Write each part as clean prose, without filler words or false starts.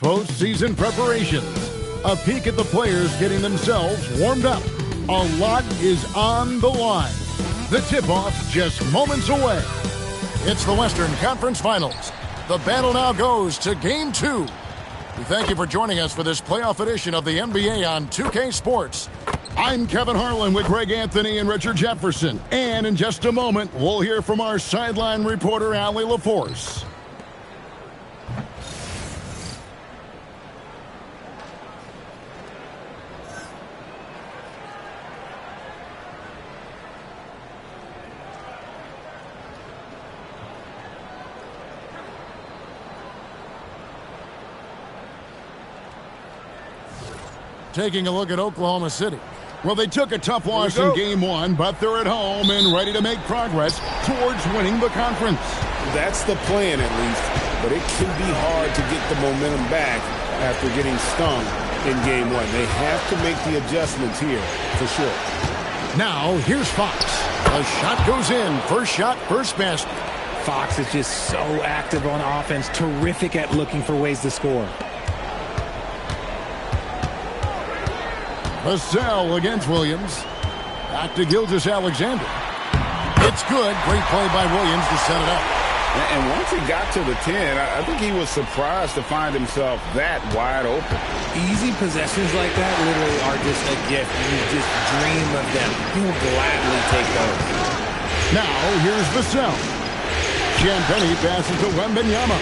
Postseason preparations. A peek at the players getting themselves warmed up. A lot is on the line. The tip-off just moments away. It's the Western Conference Finals. The battle now goes to Game 2. We thank you for joining us for this playoff edition of the NBA on 2K Sports. I'm Kevin Harlan with Greg Anthony and Richard Jefferson. And in just a moment, we'll hear from our sideline reporter, Allie LaForce. Taking a look at Oklahoma City. Well, they took a tough loss in Game 1, but they're at home and ready to make progress towards winning the conference. That's the plan, at least. But it can be hard to get the momentum back after getting stung in Game 1. They have to make the adjustments here, for sure. Now, here's Fox. A shot goes in. First shot, first basket. Fox is just so active on offense, terrific at looking for ways to score. Vassell against Williams. Back to Gilgeous-Alexander. It's good. Great play by Williams to set it up. And once he got to the 10, I think he was surprised to find himself that wide open. Easy possessions like that literally are just a gift. You just dream of them. He will gladly take those. Now, here's Vassell. Champagnie passes to Wembanyama.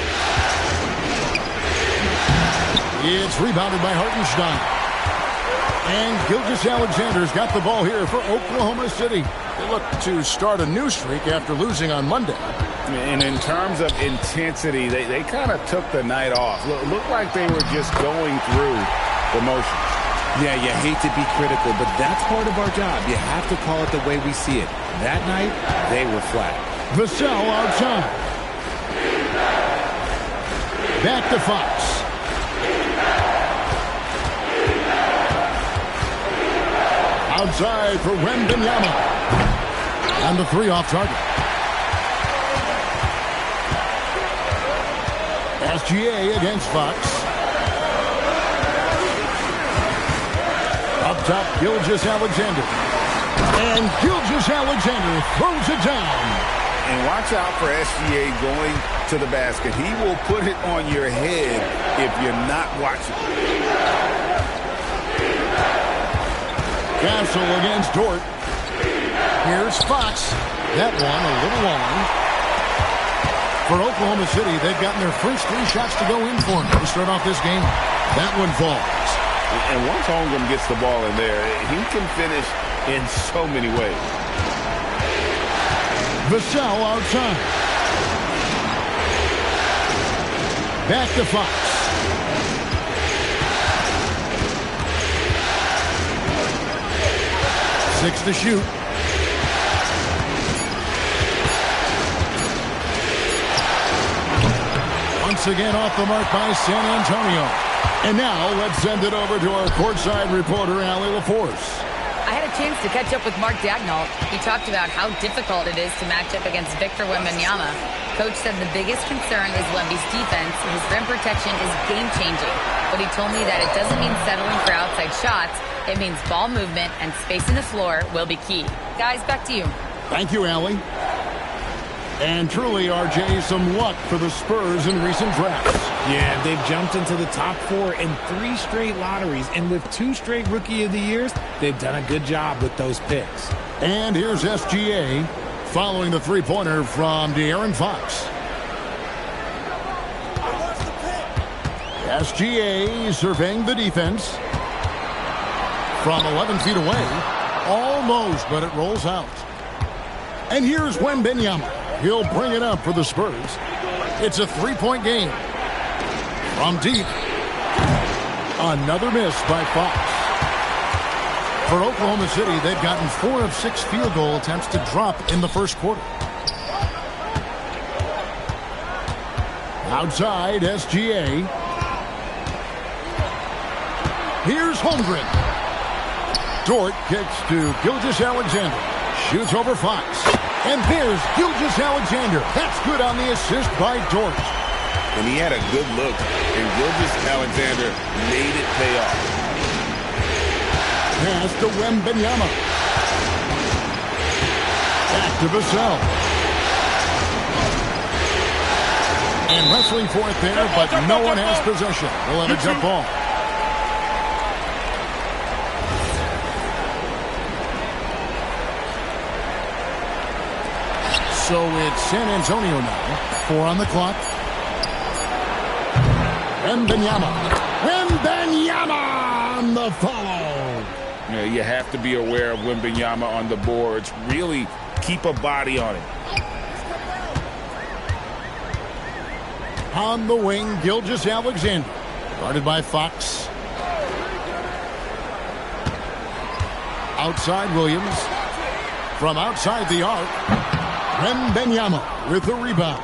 It's rebounded by Hartenstein. And Gilgeous-Alexander's got the ball here for Oklahoma City. They look to start a new streak after losing on Monday. And in terms of intensity, they kind of took the night off. Looked like they were just going through the motions. Yeah, you hate to be critical, but that's part of our job. You have to call it the way we see it. That night, they were flat. Vassell outside. Back to Fox. Outside for Wembanyama. And the three off target. SGA against Fox. Up top, Gilgeous-Alexander. And Gilgeous-Alexander throws it down. And watch out for SGA going to the basket. He will put it on your head if you're not watching. Castle against Dort. Here's Fox. That one a little long. For Oklahoma City, they've gotten their first three shots to go in for them to start off this game. That one falls. And once Holmgren gets the ball in there, he can finish in so many ways. Vassell outside. Back to Fox. 6 to shoot. Once again off the mark by San Antonio. And now let's send it over to our courtside reporter, Allie LaForce. I had a chance to catch up with Mark Daigneault. He talked about how difficult it is to match up against Victor Wembanyama. Coach said the biggest concern is Wemby's defense. His rim protection is game-changing. But he told me that it doesn't mean settling for outside shots. It means ball movement and spacing the floor will be key. Guys, back to you. Thank you, Allie. And truly, RJ, some luck for the Spurs in recent drafts. Yeah, they've jumped into the top 4 in 3 straight lotteries. And with 2 straight Rookie of the Years, they've done a good job with those picks. And here's SGA following the three-pointer from De'Aaron Fox. SGA surveying the defense. From 11 feet away. Almost, but it rolls out. And here's Wembanyama. He'll bring it up for the Spurs. It's a three-point game. From deep. Another miss by Fox. For Oklahoma City, they've gotten 4 of 6 field goal attempts to drop in the first quarter. Outside, SGA. Here's Holmgren. Dort kicks to Gilgeous-Alexander. Shoots over Fox. And there's Gilgeous-Alexander. That's good on the assist by Dort. and he had a good look, and Gilgeous-Alexander made it pay off. Pass to Wembanyama. Back to Vassell. And wrestling for it there, but no one has possession. We'll have a jump ball. So it's San Antonio now. 4 on the clock. Wembanyama. Wembanyama on the follow. Yeah, you have to be aware of Wembanyama on the boards. Really keep a body on him. On the wing, Gilgeous-Alexander. Guarded by Fox. Outside Williams. From outside the arc. Wembanyama with the rebound.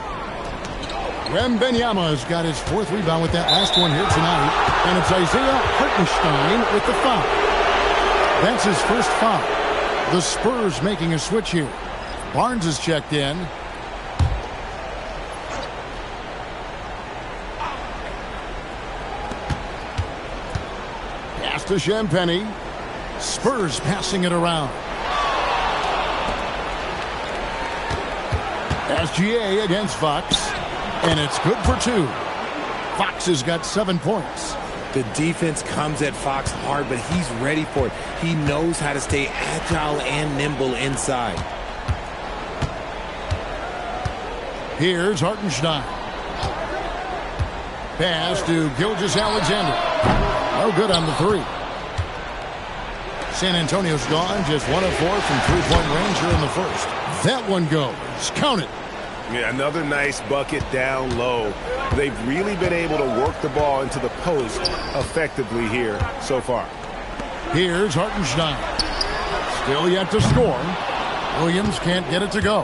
Wembanyama has got his 4th rebound with that last one here tonight. And it's Isaiah Hartenstein with the foul. That's his first foul. The Spurs making a switch here. Barnes is checked in. Pass to Champagny. Spurs passing it around. SGA against Fox, and it's good for 2. Fox has got 7 points. The defense comes at Fox hard, but he's ready for it. He knows how to stay agile and nimble inside. Here's Hartenstein. Pass to Gilgeous-Alexander. No good on the 3. San Antonio's gone, just 1 of 4 from 3-point range here in the first. That one goes. Count it. Yeah, another nice bucket down low. They've really been able to work the ball into the post effectively here so far. Here's Hartenstein. Still yet to score. Williams can't get it to go.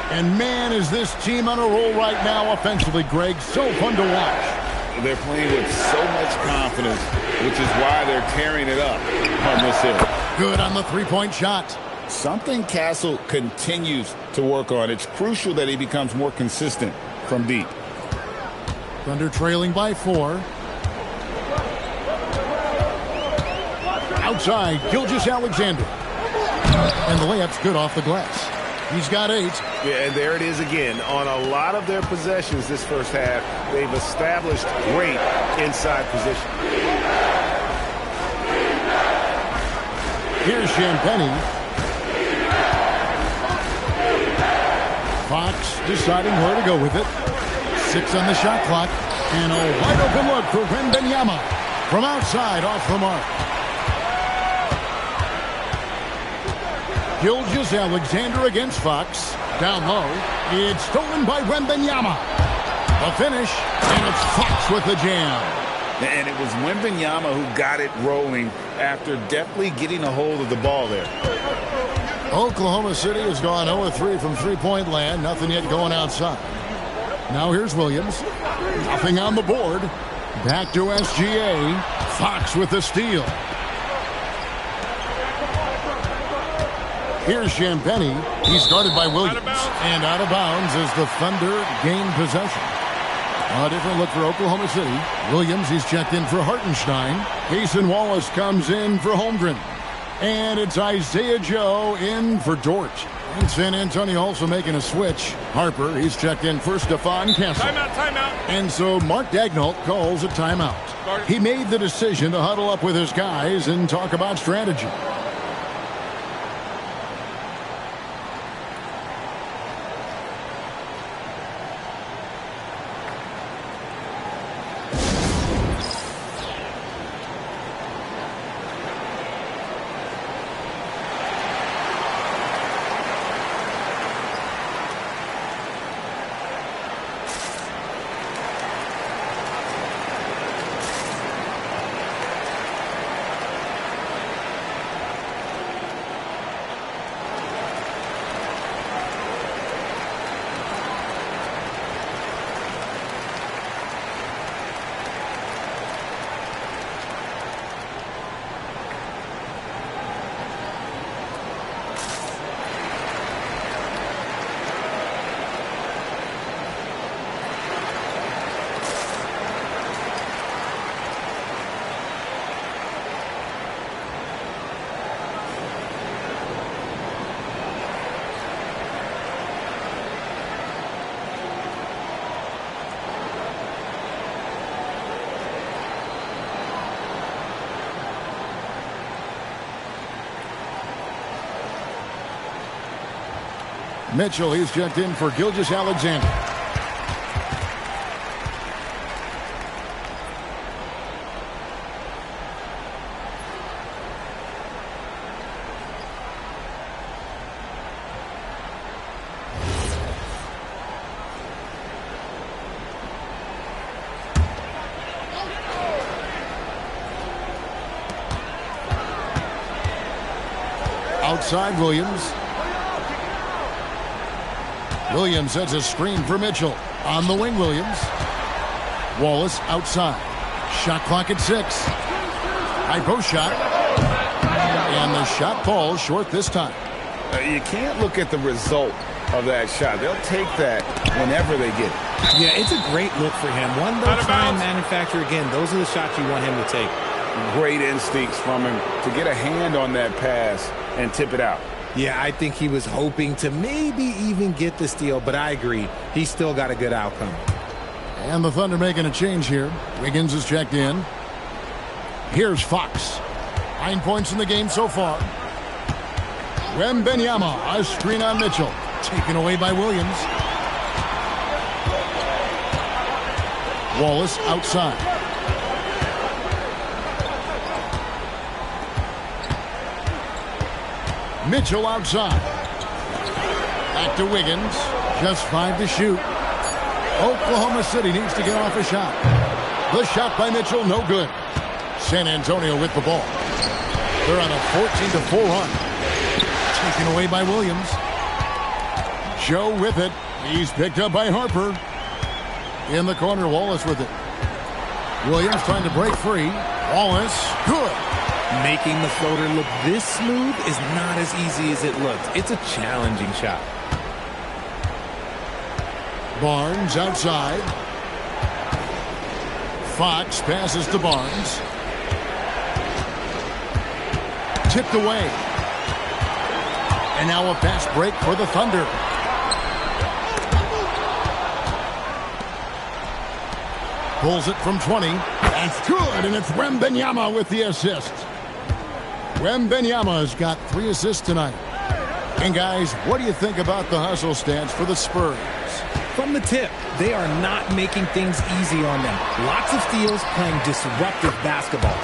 And man, is this team on a roll right now offensively, Greg. So fun to watch. They're playing with so much confidence, which is why they're tearing it up on this hit. Good on the 3-point shot. Something Castle continues to work on. It's crucial that he becomes more consistent from deep. Thunder trailing by 4. Outside, Gilgeous-Alexander. And the layup's good off the glass. He's got 8. Yeah, and there it is again. On a lot of their possessions this first half, they've established great inside position. Here's Champagny. Fox deciding where to go with it. 6 on the shot clock. And a wide open look for Wembanyama. From outside, off the mark. Gilgeous-Alexander against Fox. Down low. It's stolen by Wembanyama. The finish. And it's Fox with the jam. And it was Wembanyama who got it rolling after deftly getting a hold of the ball there. Oklahoma City has gone 0-3 from 3-point land. Nothing yet going outside. Now here's Williams. Nothing on the board. Back to SGA. Fox with the steal. Here's Champagny. He's guarded by Williams. And out of bounds as the Thunder gain possession. A different look for Oklahoma City. Williams, he's checked in for Hartenstein. Cason Wallace comes in for Holmgren. And it's Isaiah Joe in for Dort. And San Antonio also making a switch. Harper, he's checked in for Stephon Castle. Timeout. And so Mark Daigneault calls a timeout. He made the decision to huddle up with his guys and talk about strategy. Mitchell, he's checked in for Gilgeous-Alexander. Outside Williams. Williams sets a screen for Mitchell. On the wing, Williams. Wallace outside. Shot clock at 6. High post shot. And the shot falls short this time. You can't look at the result of that shot. They'll take that whenever they get it. Yeah, it's a great look for him. One they'll try and manufacture again. Those are the shots you want him to take. Great instincts from him to get a hand on that pass and tip it out. Yeah, I think he was hoping to maybe even get the steal, but I agree. He still got a good outcome. And the Thunder making a change here. Wiggins is checked in. Here's Fox. 9 points in the game so far. Wembanyama, a screen on Mitchell. Taken away by Williams. Wallace outside. Mitchell outside. Back to Wiggins. Just 5 to shoot. Oklahoma City needs to get off a shot. The shot by Mitchell, no good. San Antonio with the ball. They're on a 14-4 run. Taken away by Williams. Joe with it. He's picked up by Harper. In the corner, Wallace with it. Williams trying to break free. Wallace, good. Making the floater look this smooth is not as easy as it looks. It's a challenging shot. Barnes outside. Fox passes to Barnes. Tipped away. And now a fast break for the Thunder. Pulls it from 20. That's good, and it's Wembanyama with the assist. Wembanyama's got 3 assists tonight. And guys, what do you think about the hustle stance for the Spurs? From the tip, they are not making things easy on them. Lots of steals, playing disruptive basketball.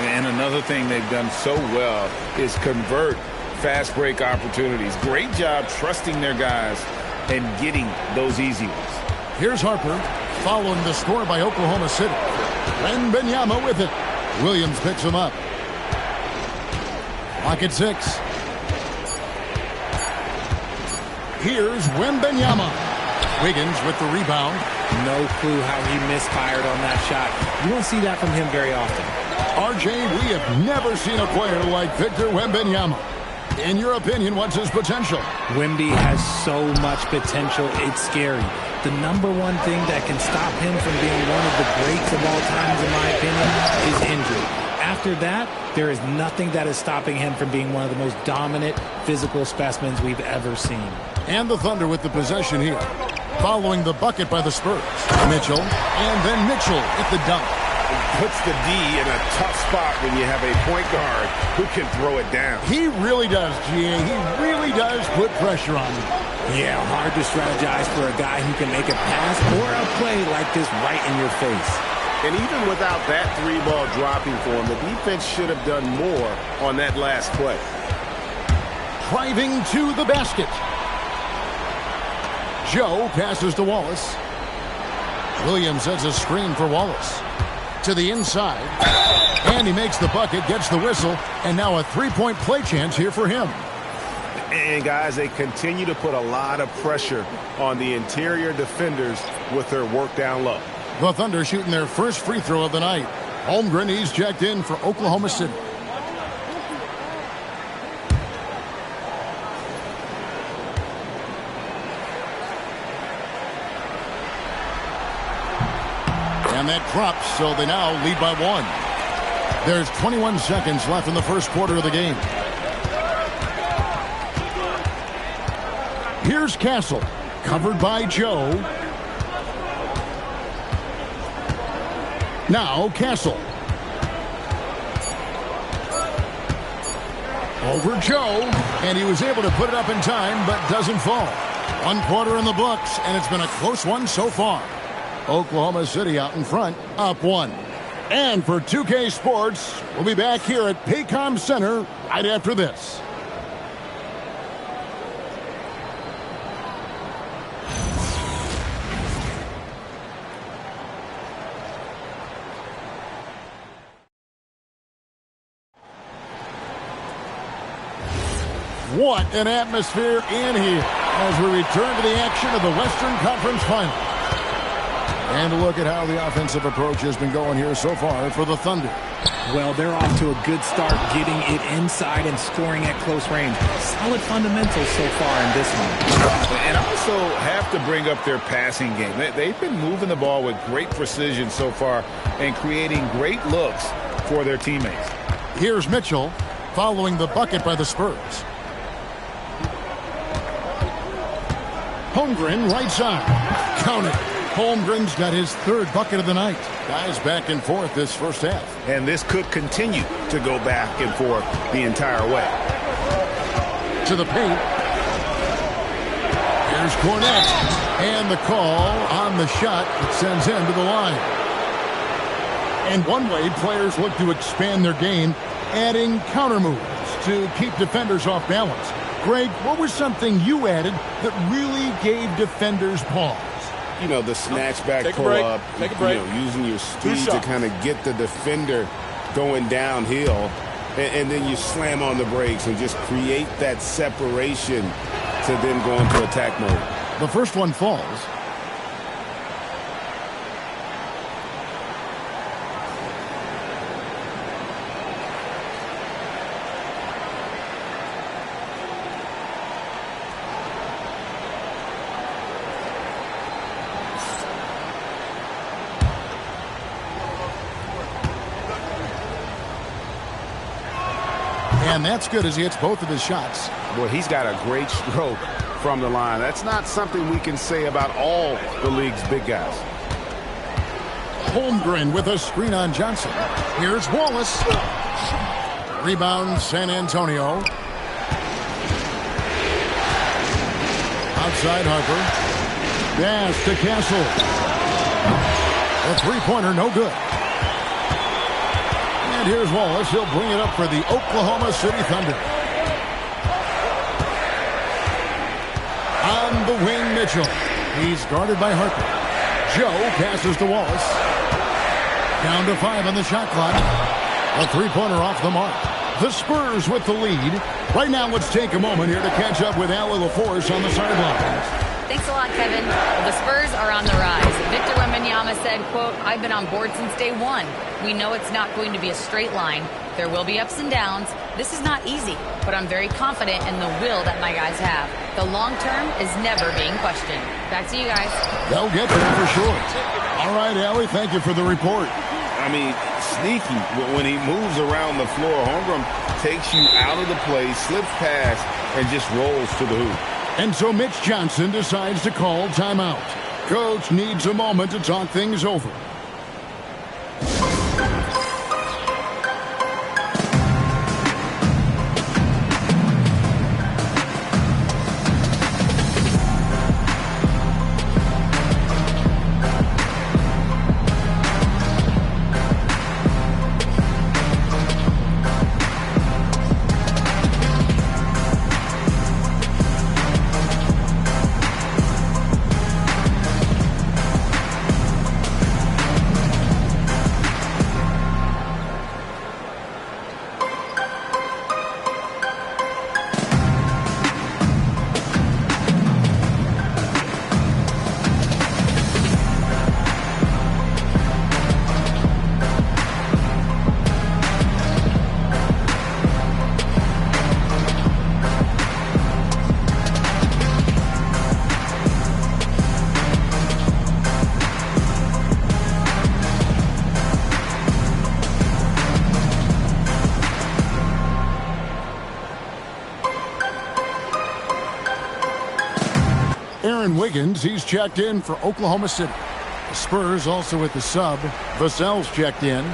And another thing they've done so well is convert fast break opportunities. Great job trusting their guys and getting those easy ones. Here's Harper following the score by Oklahoma City. Wembanyama with it. Williams picks him up. Clock at 6. Here's Wembanyama. Wiggins with the rebound. No clue how he misfired on that shot. You don't see that from him very often. RJ, we have never seen a player like Victor Wembanyama. In your opinion, what's his potential? Wemby has so much potential, it's scary. The number one thing that can stop him from being one of the greats of all times, in my opinion, is injury. After that, there is nothing that is stopping him from being one of the most dominant physical specimens we've ever seen. And the Thunder with the possession here. Following the bucket by the Spurs. Mitchell, and then Mitchell at the dunk. Puts the D in a tough spot when you have a point guard who can throw it down. He really does, GA. He really does put pressure on him. Yeah, hard to strategize for a guy who can make a pass or a play like this right in your face. And even without that 3-ball dropping for him, the defense should have done more on that last play. Driving to the basket. Joe passes to Wallace. Williams sets a screen for Wallace. To the inside. And he makes the bucket, gets the whistle, and now a 3-point play chance here for him. And guys, they continue to put a lot of pressure on the interior defenders with their work down low. The Thunder shooting their first free throw of the night. Holmgren, he's checked in for Oklahoma City. And that drops, so they now lead by 1. There's 21 seconds left in the first quarter of the game. Here's Castle, covered by Joe. Now Castle. Over Joe, and he was able to put it up in time, but doesn't fall. One quarter in the books, and it's been a close one so far. Oklahoma City out in front, up 1. And for 2K Sports, we'll be back here at Paycom Center right after this. What an atmosphere in here as we return to the action of the Western Conference Final. And look at how the offensive approach has been going here so far for the Thunder. Well, they're off to a good start getting it inside and scoring at close range. Solid fundamentals so far in this one. And also have to bring up their passing game. They've been moving the ball with great precision so far and creating great looks for their teammates. Here's Mitchell following the bucket by the Spurs. Holmgren right side. Count it. Holmgren's got his 3rd bucket of the night. Guys back and forth this first half. And this could continue to go back and forth the entire way. To the paint. Here's Cornette. And the call on the shot that sends him to the line. And one way players look to expand their game, adding counter moves to keep defenders off balance. Greg, what was something you added that really gave defenders pause? You know, the snatch back pull up, you know, using your speed to kind of get the defender going downhill, and then you slam on the brakes and just create that separation to then go into attack mode. The first one falls. And that's good as he hits both of his shots. Boy, he's got a great stroke from the line. That's not something we can say about all the league's big guys. Holmgren with a screen on Johnson. Here's Wallace. Rebound, San Antonio. Outside Harper. Pass to Castle. A three-pointer, no good. And here's Wallace. He'll bring it up for the Oklahoma City Thunder. On the wing, Mitchell. He's guarded by Harper. Joe passes to Wallace. Down to 5 on the shot clock. A three-pointer off the mark. The Spurs with the lead. Right now, let's take a moment here to catch up with Allie LaForce on the sidelines. Thanks a lot, Kevin. The Spurs are on the rise. Victor Wembanyama said, quote, "I've been on board since day one. We know it's not going to be a straight line. There will be ups and downs. This is not easy, but I'm very confident in the will that my guys have. The long term is never being questioned." Back to you guys. They'll get there for sure. All right, Allie, thank you for the report. I mean, sneaky. When he moves around the floor, Holmgren takes you out of the play, slips past, and just rolls to the hoop. And so Mitch Johnson decides to call timeout. Coach needs a moment to talk things over. Wiggins, he's checked in for Oklahoma City. The Spurs also with the sub. Vassell's checked in.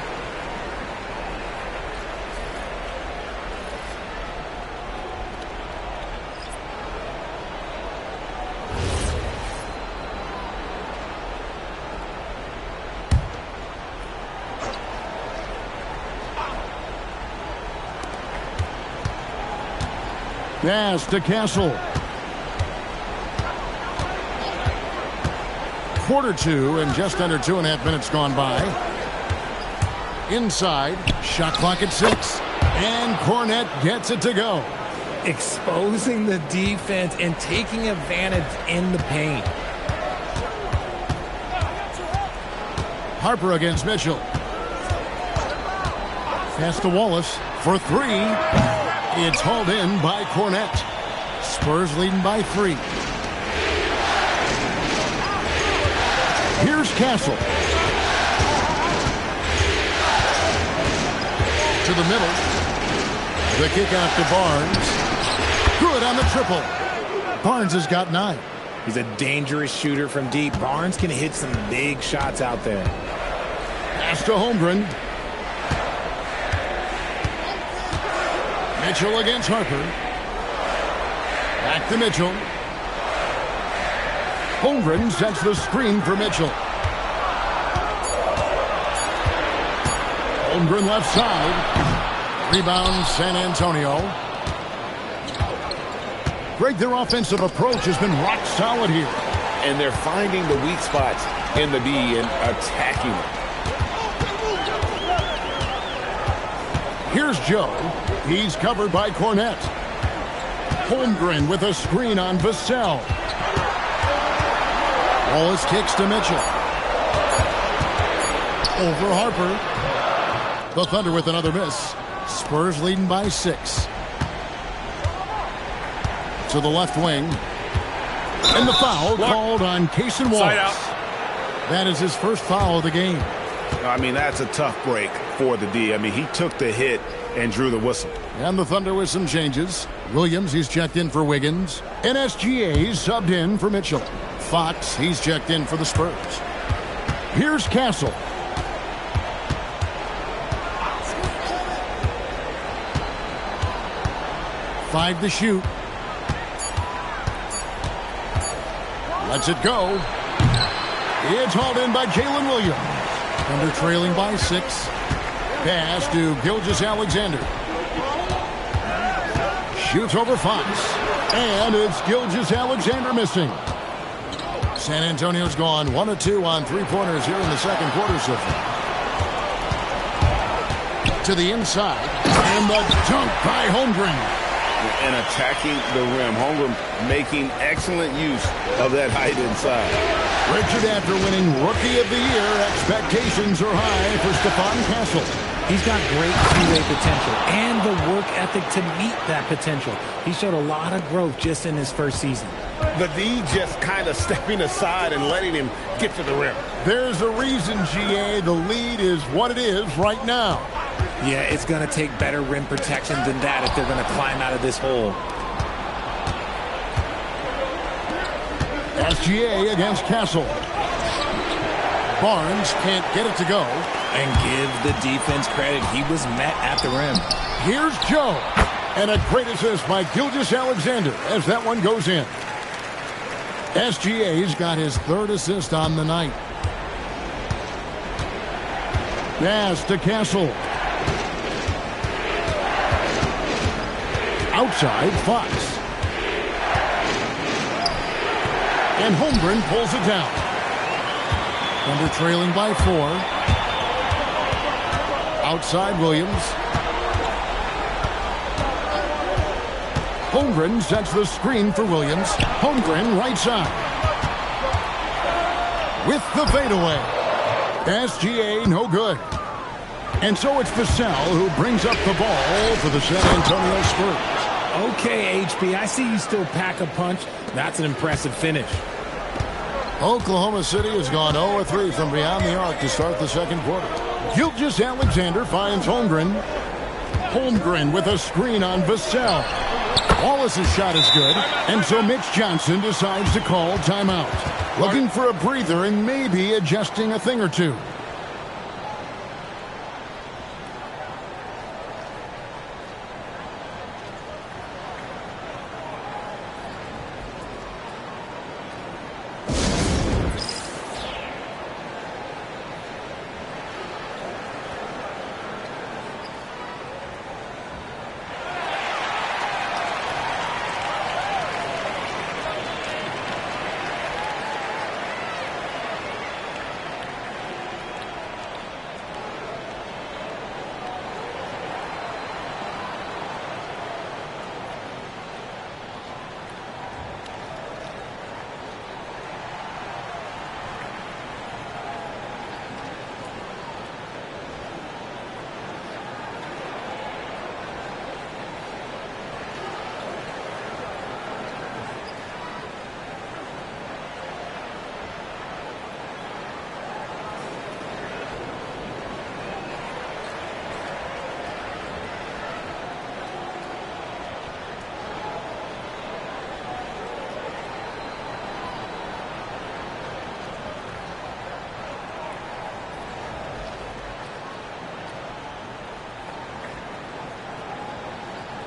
Pass to Castle. Quarter two and just under 2.5 minutes gone by. Inside, shot clock at 6. And Cornette gets it to go. Exposing the defense and taking advantage in the paint. Harper against Mitchell. Pass to Wallace for 3. It's hauled in by Cornette. Spurs leading by 3. Here's Castle. To the middle. The kick out to Barnes. Good on the triple. Barnes has got 9. He's a dangerous shooter from deep. Barnes can hit some big shots out there. Pass to Holmgren. Mitchell against Harper. Back to Mitchell. Holmgren sets the screen for Mitchell. Holmgren left side. Rebound San Antonio. Greg, their offensive approach has been rock solid here. And they're finding the weak spots in the D and attacking them. Here's Joe. He's covered by Cornette. Holmgren with a screen on Vassell. Wallace kicks to Mitchell. Over Harper. The Thunder with another miss. Spurs leading by 6. To the left wing. And the foul called on Cason Wallace. That is his first foul of the game. I mean, that's a tough break for the D. I mean, he took the hit and drew the whistle. And the Thunder with some changes. Williams, he's checked in for Wiggins. NSGA, he's subbed in for Mitchell. Fox, he's checked in for the Spurs. Here's Castle. Five to shoot. Lets it go. It's hauled in by Jalen Williams. Thunder trailing by 6. Pass to Gilgeous-Alexander. Shoots over Fox. And it's Gilgeous-Alexander missing. San Antonio's gone 1 of 2 on three-pointers here in the second quarter so far. To the inside. And the dunk by Holmgren. And attacking the rim. Holmgren making excellent use of that height inside. Richard, after winning Rookie of the Year, expectations are high for Stephon Castle. He's got great two-way potential and the work ethic to meet that potential. He showed a lot of growth just in his first season. The D just kind of stepping aside and letting him get to the rim. There's a reason, GA, the lead is what it is right now. Yeah, it's going to take better rim protection than that if they're going to climb out of this hole. SGA against Castle. Barnes can't get it to go. And give the defense credit. He was met at the rim. Here's Joe. And a great assist by Gilgeous-Alexander as that one goes in. SGA's got his 3rd assist on the night. Pass to Castle. Outside, Fox. And Holmgren pulls it down. Thunder trailing by 4. Outside, Williams. Holmgren sets the screen for Williams. Holmgren right side. With the fadeaway. SGA no good. And so it's Vassell who brings up the ball for the San Antonio Spurs. Okay, HB, I see you still pack a punch. That's an impressive finish. Oklahoma City has gone 0-3 from beyond the arc to start the second quarter. Gilgeous-Alexander finds Holmgren. Holmgren with a screen on Vassell. Wallace's shot is good, and so Mitch Johnson decides to call timeout. Looking for a breather and maybe adjusting a thing or two.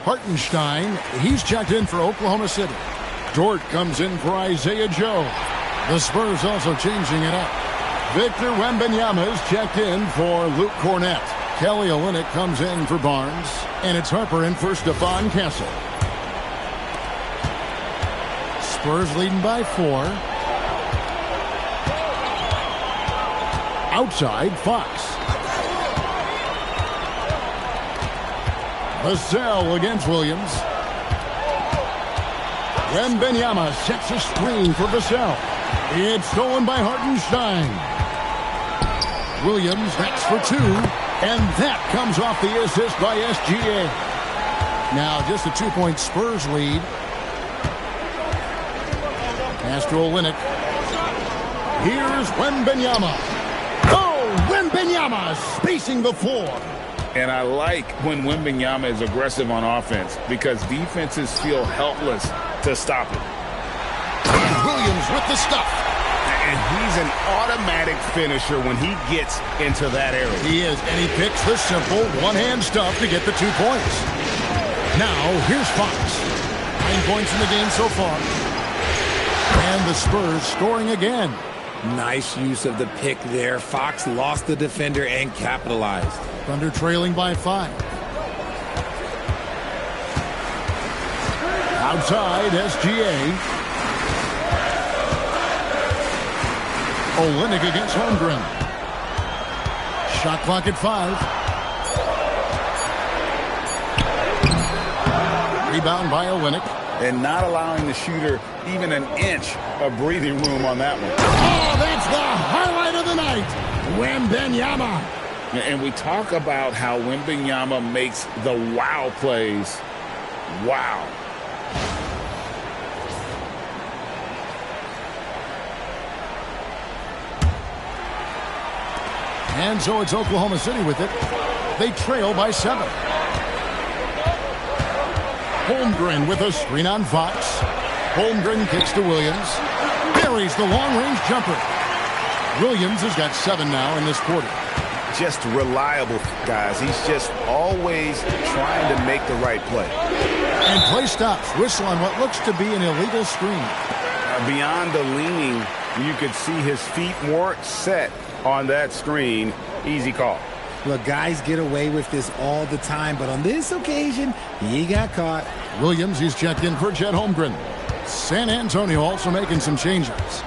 Hartenstein, he's checked in for Oklahoma City. Dort comes in for Isaiah Joe. The Spurs also changing it up. Victor Wembanyama is checked in for Luke Cornett. Kelly Olynyk comes in for Barnes. And it's Harper in for Stephon Castle. Spurs leading by 4. Outside, Fox. Vassell against Williams. Wembanyama sets a screen for Vassell. It's stolen by Hartenstein. Williams, that's for 2. And that comes off the assist by SGA. Now just a 2-point Spurs lead. Pass to Olynyk. Here's Wembanyama. Oh, Wembanyama spacing the floor. And I like when Wembanyama is aggressive on offense because defenses feel helpless to stop it. And Williams with the stuff. And he's an automatic finisher when he gets into that area. He is, and he picks the simple one-hand stuff to get the 2 points. Now, here's Fox. 9 points in the game so far. And the Spurs scoring again. Nice use of the pick there. Fox lost the defender and capitalized. Thunder trailing by 5. Outside, SGA. Olynyk against Holmgren. Shot clock at 5. Rebound by Olynyk. And not allowing the shooter even an inch of breathing room on that one. Oh, that's the highlight of the night. Wembanyama. And we talk about how Wembanyama makes the wow plays. Wow. And so it's Oklahoma City with it. They trail by 7. Holmgren with a screen on Fox. Holmgren kicks to Williams. Buries the long-range jumper. Williams has got 7 now in this quarter. Just reliable, guys. He's just always trying to make the right play. And play stops. Whistle on what looks to be an illegal screen. Beyond the leaning, you could see his feet weren't set on that screen. Easy call. Look, guys get away with this all the time, but on this occasion, he got caught. Williams, he's checked in for Chet Holmgren. San Antonio also making some changes.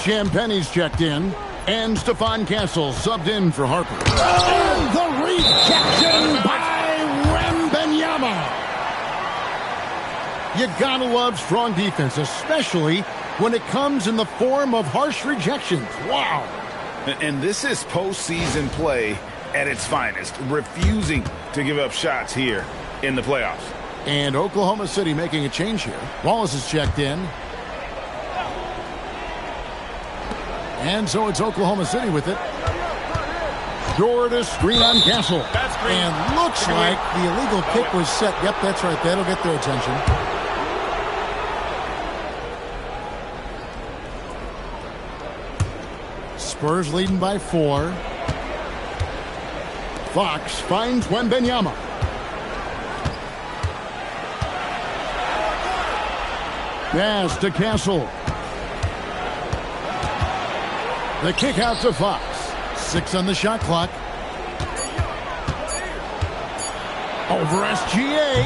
Champagne's checked in, and Stephon Castle subbed in for Harper. And the rejection by Wembanyama. You gotta love strong defense, especially when it comes in the form of harsh rejections. Wow. And this is postseason play at its finest, refusing to give up shots here in the playoffs. And Oklahoma City making a change here. Wallace is checked in. And so it's Oklahoma City with it. Dort a screen on Castle. And looks like the illegal kick was set. Yep, that's right. That'll get their attention. Spurs leading by 4. Fox finds Wembanyama. Pass to Castle. The kick out to Fox. 6 on the shot clock. Over SGA.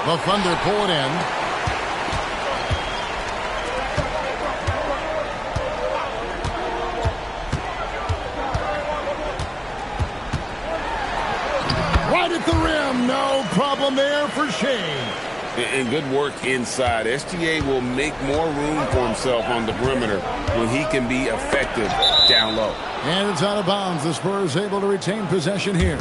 The Thunder pull it in. Right at the rim. No problem there for Shane. And good work inside. SGA will make more room for himself on the perimeter when he can be effective down low. And it's out of bounds. The Spurs able to retain possession here.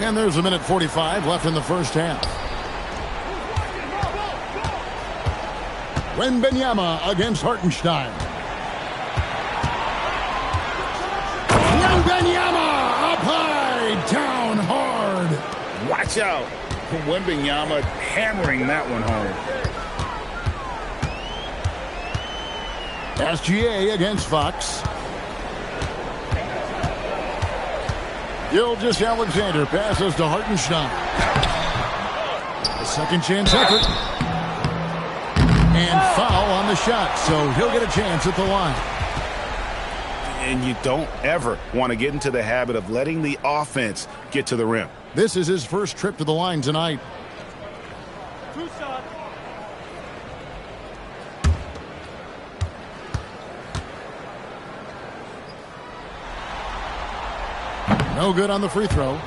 And there's a minute 45 left in the first half. Wembanyama against Hartenstein. Wembanyama up high, down hard. Watch out. Wembanyama hammering that one home. SGA against Fox. Gilgeous-Alexander passes to Hartenstein. A second chance effort. And foul on the shot, so he'll get a chance at the line. And you don't ever want to get into the habit of letting the offense get to the rim. This is his first trip to the line tonight. No good on the free throw.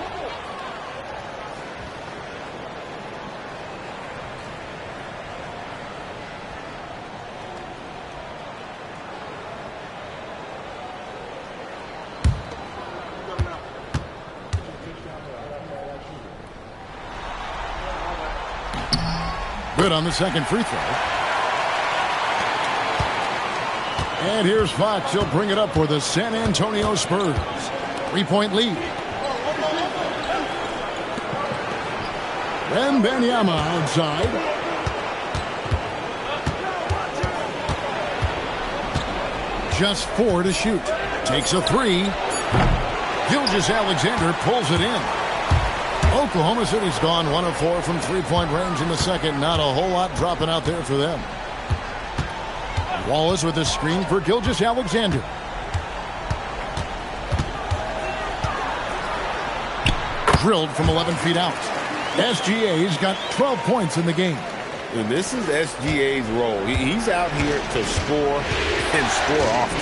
Good on the second free throw. And here's Fox. He'll bring it up for the San Antonio Spurs. 3-point lead. Wembanyama outside. Just 4 to shoot. Takes a 3. Gilgeous-Alexander pulls it in. Oklahoma City's gone 1 of 4 from 3-point range in the second. Not a whole lot dropping out there for them. Wallace with a screen for Gilgeous-Alexander. Drilled from 11 feet out. SGA's got 12 points in the game. And this is SGA's role. He's out here to score and score often.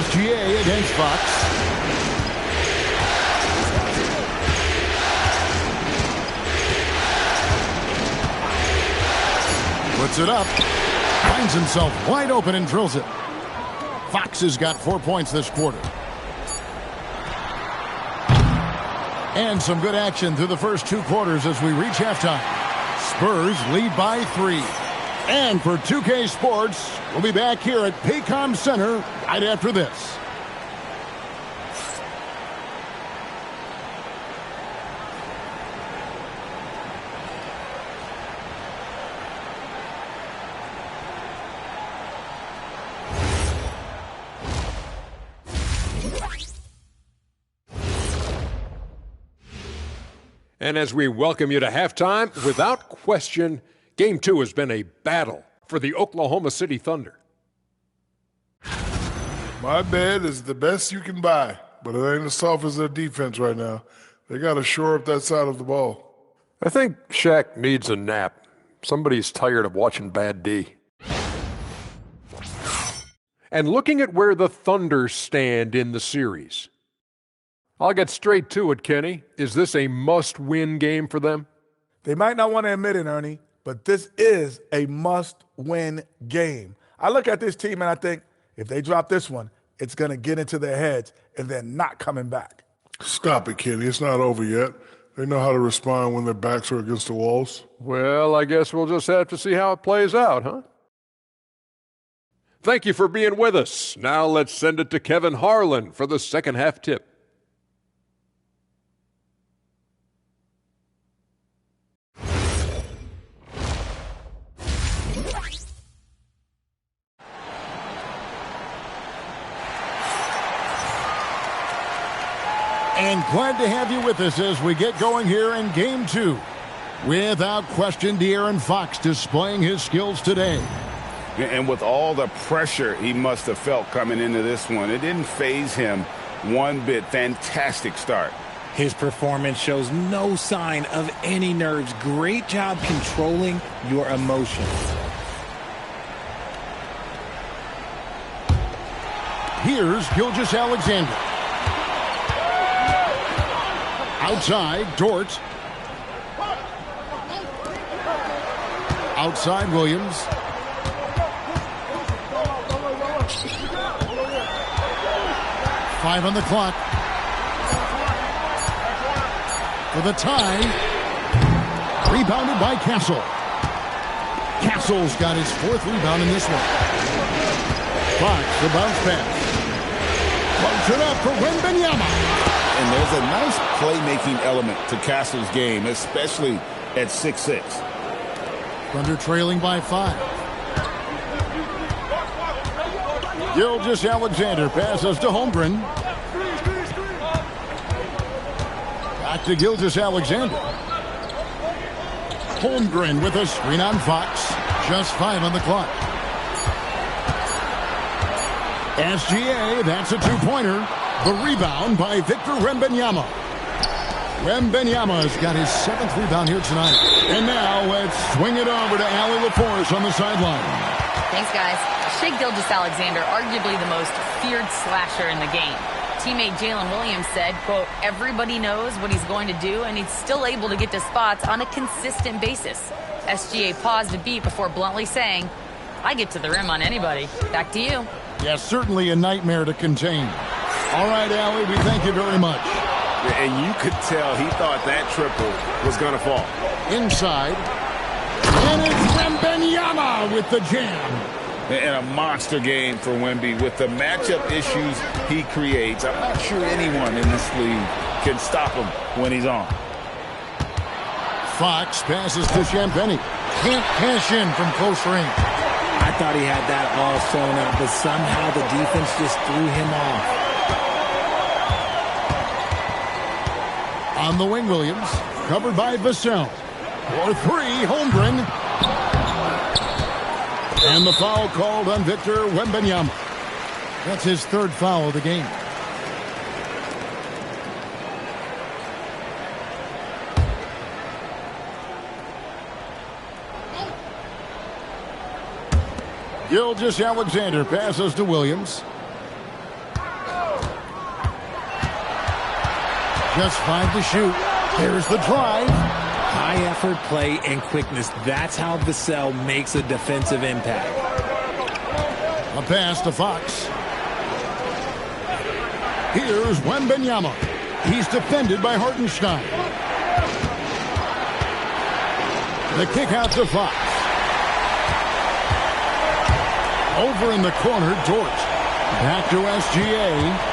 SGA against Fox. Puts it up. Finds himself wide open and drills it. Fox has got 4 points this quarter. And some good action through the first 2 quarters as we reach halftime. Spurs lead by 3. And for 2K Sports, we'll be back here at Paycom Center right after this. And as we welcome you to halftime, without question, Game 2 has been a battle for the Oklahoma City Thunder. My bed is the best you can buy, but it ain't as soft as their defense right now. They got to shore up that side of the ball. I think Shaq needs a nap. Somebody's tired of watching bad D. And looking at where the Thunder stand in the series, I'll get straight to it, Kenny. Is this a must-win game for them? They might not want to admit it, Ernie, but this is a must-win game. I look at this team and I think if they drop this one, it's going to get into their heads and they're not coming back. Stop it, Kenny. It's not over yet. They know how to respond when their backs are against the walls. Well, I guess we'll just have to see how it plays out, huh? Thank you for being with us. Now let's send it to Kevin Harlan for the second half tip. And glad to have you with us as we get going here in Game 2. Without question, De'Aaron Fox displaying his skills today. And with all the pressure he must have felt coming into this one, it didn't faze him one bit. Fantastic start. His performance shows no sign of any nerves. Great job controlling your emotions. Here's Gilgeous-Alexander. Outside, Dort. Outside, Williams. Five on the clock. For the tie. Rebounded by Castle. Castle's got his 4th rebound in this one. Fox, the bounce pass. Bunks it up for Wembanyama. And there's a nice playmaking element to Castle's game, especially at 6'6". Thunder trailing by 5. Gilgeous-Alexander passes to Holmgren. Back to Gilgeous-Alexander. Holmgren with a screen on Fox. Just 5 on the clock. SGA, that's a two-pointer. The rebound by Victor Wembanyama. Wembanyama's got his 7th rebound here tonight. And now let's swing it over to Allie LaForce on the sideline. Thanks, guys. Shai Gilgeous-Alexander, arguably the most feared slasher in the game. Teammate Jalen Williams said, quote, everybody knows what he's going to do, and he's still able to get to spots on a consistent basis. SGA paused a beat before bluntly saying, I get to the rim on anybody. Back to you. Yeah, certainly a nightmare to contain. All right, Allie, we thank you very much. Yeah, and you could tell he thought that triple was going to fall. Inside. And it's Wembanyama with the jam. And a monster game for Wemby with the matchup issues he creates. I'm not sure anyone in this league can stop him when he's on. Fox passes to Champagnie. Can't cash in from close range. I thought he had that all sewn up, but somehow the defense just threw him off. On the wing, Williams. Covered by Vassell. For 3, Holmgren. And the foul called on Victor Wembanyama. That's his 3rd foul of the game. Gilgeous-Alexander passes to Williams. Just 5 to shoot. There's the drive. High effort play and quickness. That's how Vassell makes a defensive impact. A pass to Fox. Here's Wembanyama. He's defended by Hartenstein. The kick out to Fox. Over in the corner, Dort. Back to SGA.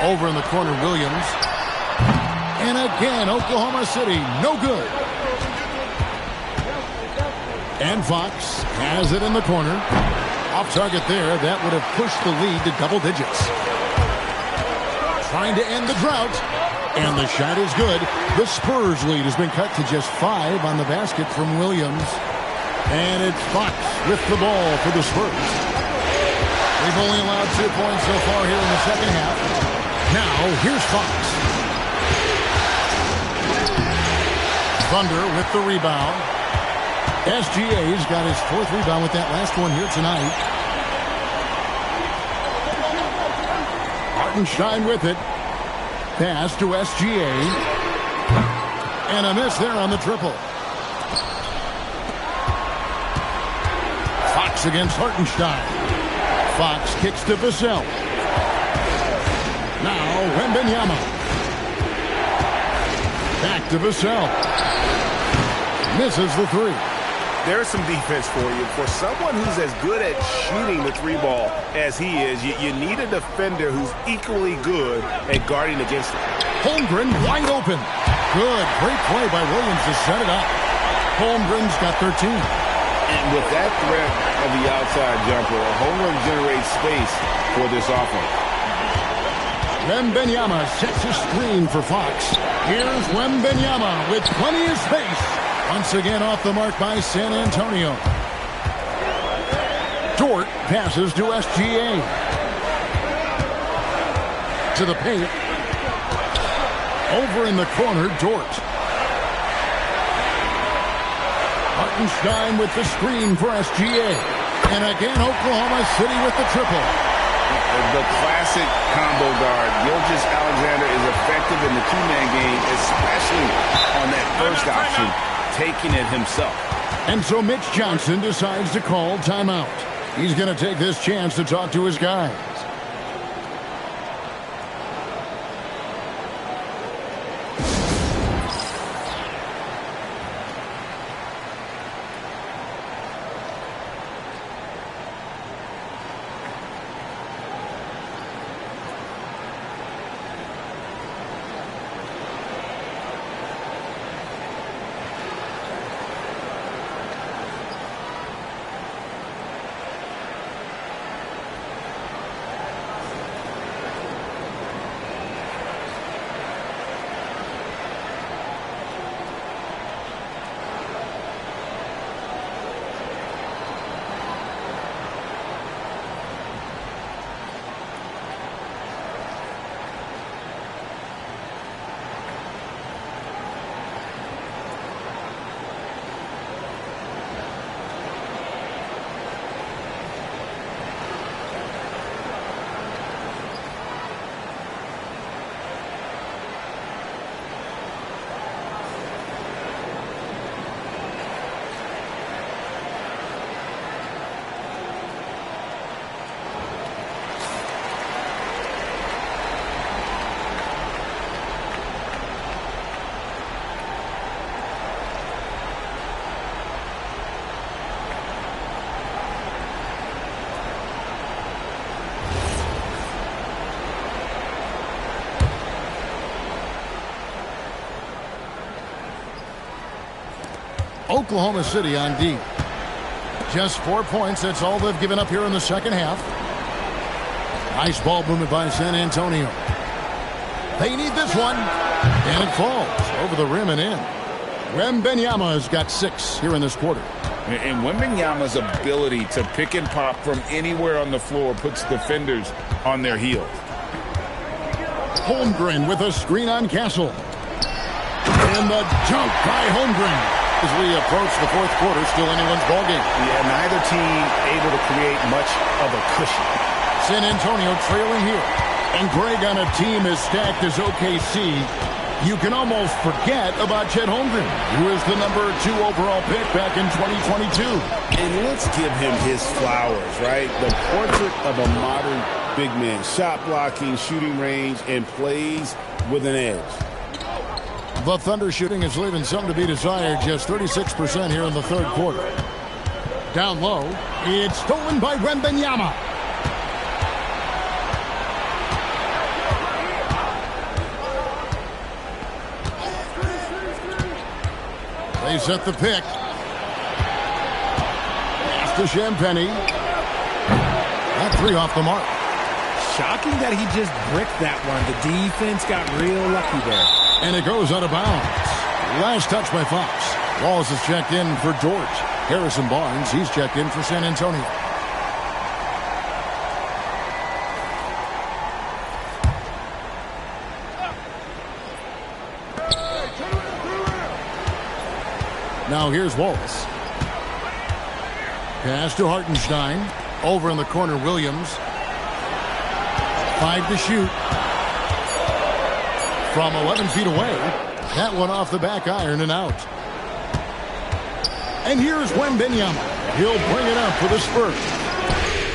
Over in the corner, Williams. And again, Oklahoma City, no good. And Fox has it in the corner. Off target there. That would have pushed the lead to double digits. Trying to end the drought. And the shot is good. The Spurs lead has been cut to just 5 on the basket from Williams. And it's Fox with the ball for the Spurs. They've only allowed 2 points so far here in the second half. Now, here's Fox. Thunder with the rebound. SGA's got his 4th rebound with that last one here tonight. Hartenstein with it. Pass to SGA. And a miss there on the triple. Fox against Hartenstein. Fox kicks to Vassell. Now, Wembanyama. Back to Vassell. Misses the 3. There's some defense for you. For someone who's as good at shooting the 3 ball as he is, you need a defender who's equally good at guarding against him. Holmgren wide open. Good. Great play by Williams to set it up. Holmgren's got 13. And with that threat of the outside jumper, Holmgren generates space for this offense. Wembanyama sets a screen for Fox. Here's Wembanyama with plenty of space. Once again off the mark by San Antonio. Dort passes to SGA. To the paint. Over in the corner, Dort. Hartenstein with the screen for SGA. And again, Oklahoma City with the triple. The classic combo guard. Gilgeous-Alexander is effective in the two-man game, especially on that first option, taking it himself. And so Mitch Johnson decides to call timeout. He's going to take this chance to talk to his guys. Oklahoma City on D. Just 4 points. That's all they've given up here in the second half. Nice ball movement by San Antonio. They need this one. And it falls over the rim and in. Wembanyama has got 6 here in this quarter. And Wembanyama's ability to pick and pop from anywhere on the floor puts defenders on their heels. Holmgren with a screen on Castle. And the jump by Holmgren. As we approach the fourth quarter, still anyone's ballgame. Yeah, neither team able to create much of a cushion. San Antonio trailing here. And Greg, on a team as stacked as OKC, you can almost forget about Chet Holmgren, who is the number 2 overall pick back in 2022. And let's give him his flowers, right? The portrait of a modern big man. Shot blocking, shooting range, and plays with an edge. The Thunder shooting is leaving some to be desired. Just 36% here in the third quarter. Down low, it's stolen by Wembanyama. They set the pick. Pass to Champagnie. That 3 off the mark. Shocking that he just bricked that one. The defense got real lucky there. And it goes out of bounds. Last touch by Fox. Walls is checked in for George. Harrison Barnes, he's checked in for San Antonio. Now here's Wallace. Pass to Hartenstein. Over in the corner, Williams. 5 to shoot. From 11 feet away. That one off the back iron and out. And here's Wembanyama. He'll bring it up for the Spurs.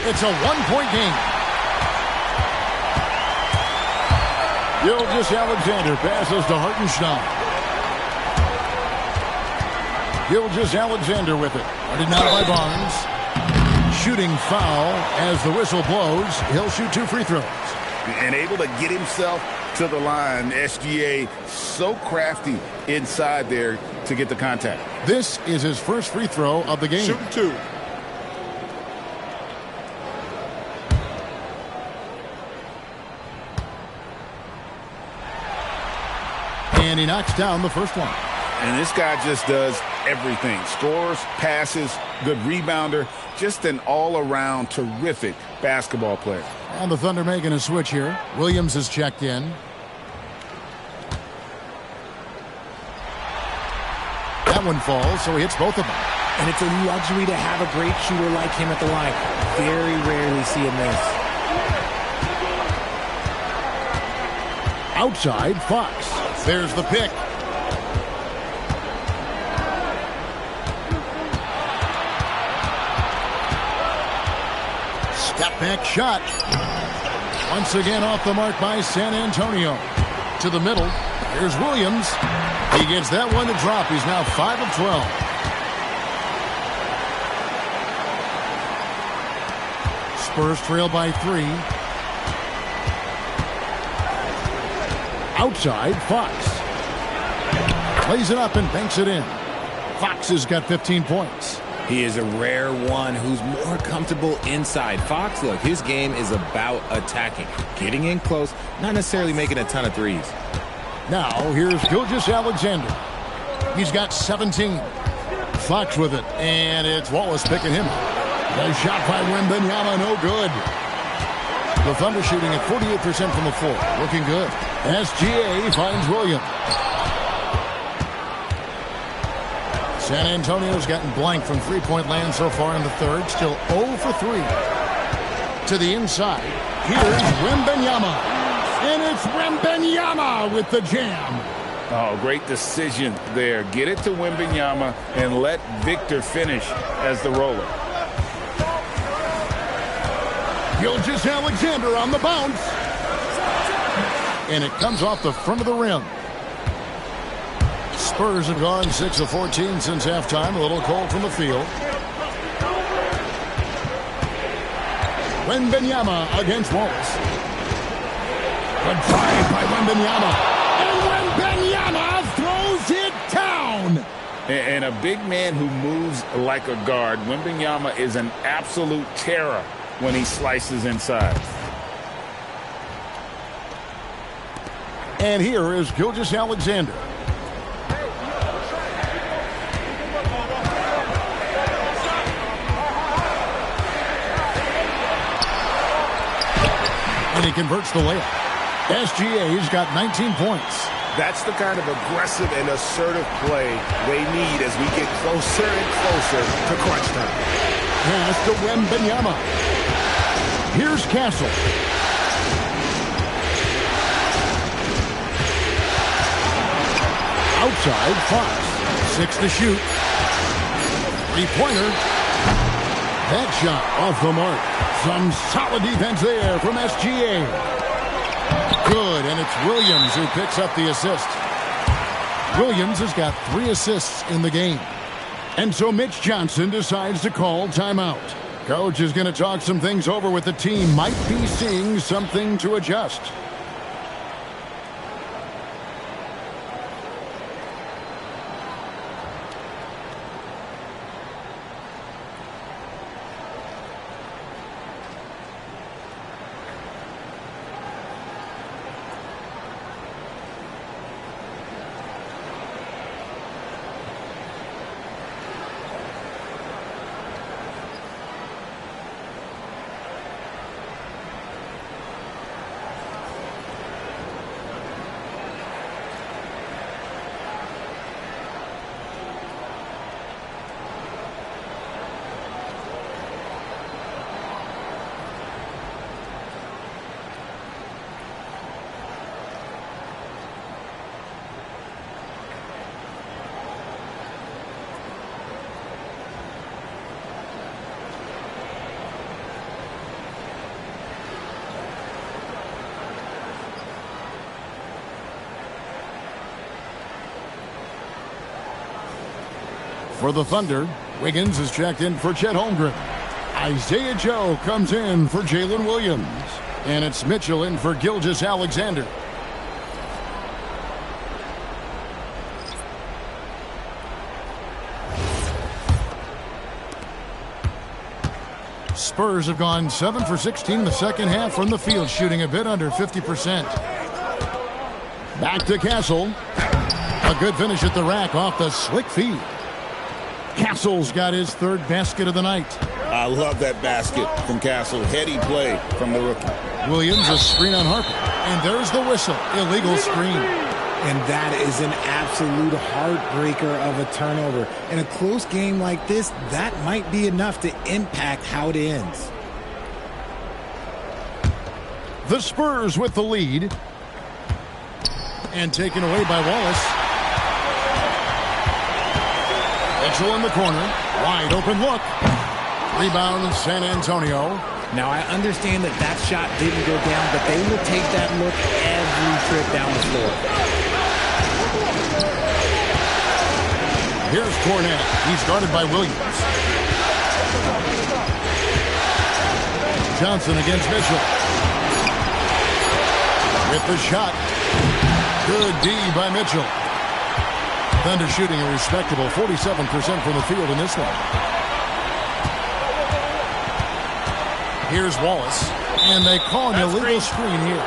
It's a 1-point game. Gilgeous-Alexander passes to Hartenstein. Gilgeous-Alexander with it. Guarded now by Barnes. Shooting foul as the whistle blows. He'll shoot 2 free throws. And able to get himself to the line. SGA so crafty inside there to get the contact. This is his first free throw of the game. Shooting 2. And he knocks down the first one. And this guy just does everything. Scores, passes, good rebounder. Just an all-around terrific basketball player. And the Thunder making a switch here. Williams is checked in. That one falls, so he hits both of them. And it's a luxury to have a great shooter like him at the line. Very rarely see him miss. Outside, Fox. There's the pick. Step back shot. Once again off the mark by San Antonio. To the middle. Here's Williams. He gets that one to drop. He's now 5 of 12. Spurs trail by 3. Outside, Fox. Plays it up and banks it in. Fox has got 15 points. He is a rare one who's more comfortable inside. Fox, look, his game is about attacking, getting in close, not necessarily making a ton of threes. Now, here's Gilgeous-Alexander. He's got 17. Fox with it, and it's Wallace picking him up. A shot by Wembanyama, no good. The Thunder shooting at 48% from the floor. Looking good. SGA finds Williams. San Antonio's gotten blank from three-point land so far in the third. Still 0 for 3. To the inside. Here's Wembanyama. And it's Wembanyama with the jam. Oh, great decision there. Get it to Wembanyama and let Victor finish as the roller. Gilgeous-Alexander on the bounce. And it comes off the front of the rim. Spurs have gone 6 of 14 since halftime. A little cold from the field. Wembanyama against Wallace. A drive by Wembanyama. And Wembanyama throws it down. And a big man who moves like a guard, Wembanyama is an absolute terror when he slices inside. And here is Gilgeous-Alexander. And he converts the layup. SGA's got 19 points. That's the kind of aggressive and assertive play they need as we get closer and closer to crunch time. Pass to Wembanyama. Here's Castle. Outside, Fox. 6 to shoot. Three-pointer. That shot off the mark. Some solid defense there from SGA. Good, and it's Williams who picks up the assist. Williams has got 3 assists in the game. And so Mitch Johnson decides to call timeout. Coach is going to talk some things over with the team. Might be seeing something to adjust. For the Thunder, Wiggins is checked in for Chet Holmgren. Isaiah Joe comes in for Jalen Williams. And it's Mitchell in for Gilgeous-Alexander. Spurs have gone 7 for 16 in the second half from the field, shooting a bit under 50%. Back to Castle. A good finish at the rack off the slick feed. Castle's got his 3rd basket of the night. I love that basket from Castle. Heady play from the rookie. Williams a screen on Harper. And there's the whistle. Illegal screen. And that is an absolute heartbreaker of a turnover. In a close game like this, that might be enough to impact how it ends. The Spurs with the lead. And taken away by Wallace. Mitchell in the corner. Wide open look. Rebound San Antonio. Now, I understand that that shot didn't go down, but they will take that look every trip down the floor. Here's Cornet. He's guarded by Williams. Johnson against Mitchell. With the shot. Good D by Mitchell. Thunder shooting a respectable 47% from the field in this one. Here's Wallace. And they call an illegal screen here.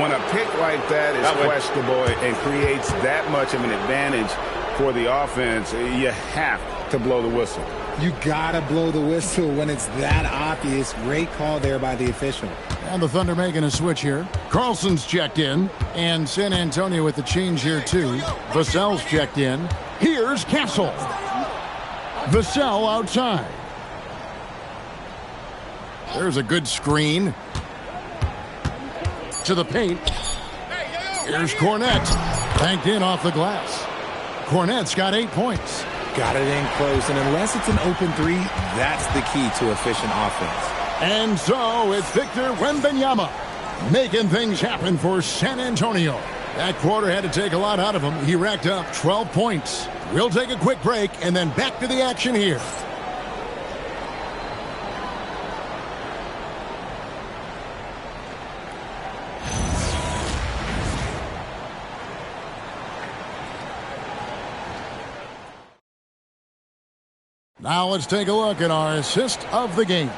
When a pick like that is questionable and creates that much of an advantage for the offense, you have to blow the whistle. You gotta blow the whistle when it's that obvious. Great call there by the official. And the Thunder making a switch here. Carlson's checked in. And San Antonio with the change here too. Vassell's checked in. Here's Castle. Vassell outside. There's a good screen. To the paint. Here's Cornet. Banked in off the glass. Cornet's got 8 points. Got it in close, and unless it's an open three, that's the key to efficient offense. And so it's Victor Wembanyama making things happen for San Antonio. That quarter had to take a lot out of him. He racked up 12 points. We'll take a quick break and then back to the action here. Now let's take a look at our assist of the game.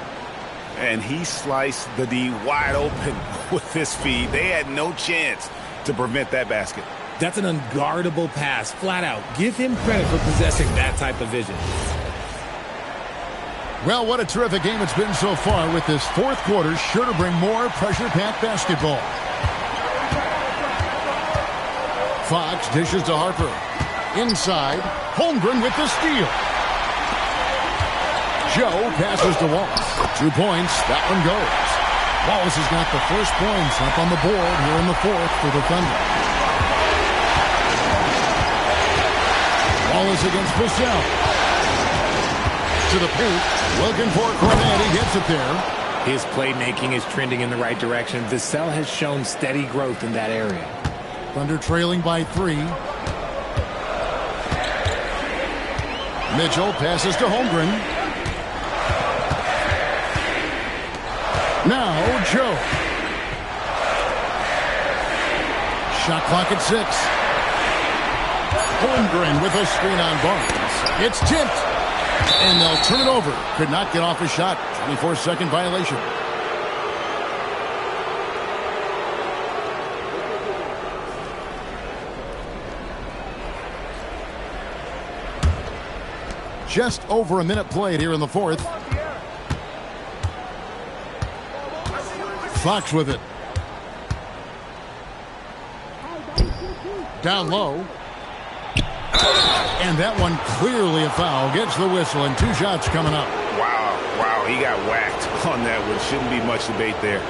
And he sliced the D wide open with his feed. They had no chance to prevent that basket. That's an unguardable pass, flat out. Give him credit for possessing that type of vision. Well, what a terrific game it's been so far, with this fourth quarter sure to bring more pressure-packed basketball. Fox dishes to Harper. Inside, Holmgren with the steal. Joe passes to Wallace. 2 points, that one goes. Wallace has got the first points up on the board here in the fourth for the Thunder. Wallace against Vassell. To the paint, looking for Cornet. He gets it there. His playmaking is trending in the right direction. Vassell has shown steady growth in that area. Thunder trailing by 3. Mitchell passes to Holmgren. Now Joe. Shot clock at 6. Holmgren with a screen on Barnes. It's tipped. And they'll turn it over. Could not get off a shot. 24-second violation. Just over a minute played here in the fourth. Fox with it. Down low. And that one clearly a foul. Gets the whistle, and 2 shots coming up. Wow, he got whacked on that one. Shouldn't be much debate there.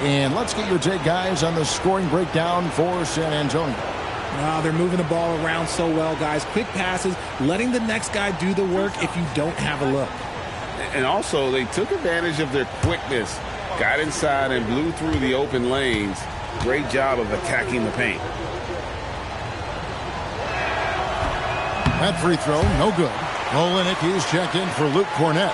And let's get your take, guys, on the scoring breakdown for San Antonio. They're moving the ball around so well, guys. Quick passes, letting the next guy do the work if you don't have a look. And also, they took advantage of their quickness. Got inside and blew through the open lanes. Great job of attacking the paint. That free throw, no good. Olenek is checked in for Luke Cornett.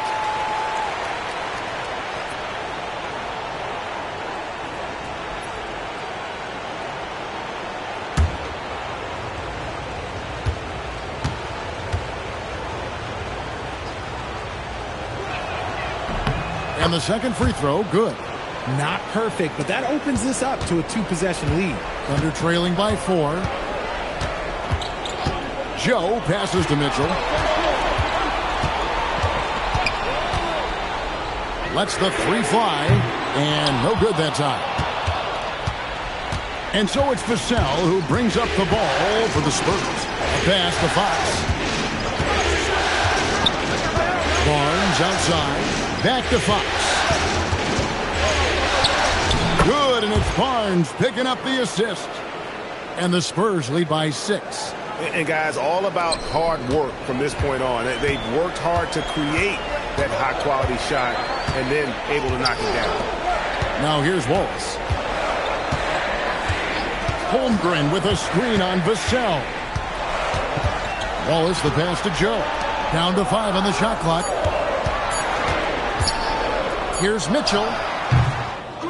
And the second free throw, good. Not perfect, but that opens this up to a 2-possession lead. Thunder trailing by 4. Joe passes to Mitchell. Lets the 3 fly, and no good that time. And so it's Vassell who brings up the ball for the Spurs. A pass to Fox. Barnes outside. Back to Fox. Good, and it's Barnes picking up the assist. And the Spurs lead by 6. And guys, all about hard work from this point on. They've worked hard to create that high-quality shot and then able to knock it down. Now here's Wallace. Holmgren with a screen on Vassell. Wallace the pass to Joe. Down to 5 on the shot clock. Here's Mitchell.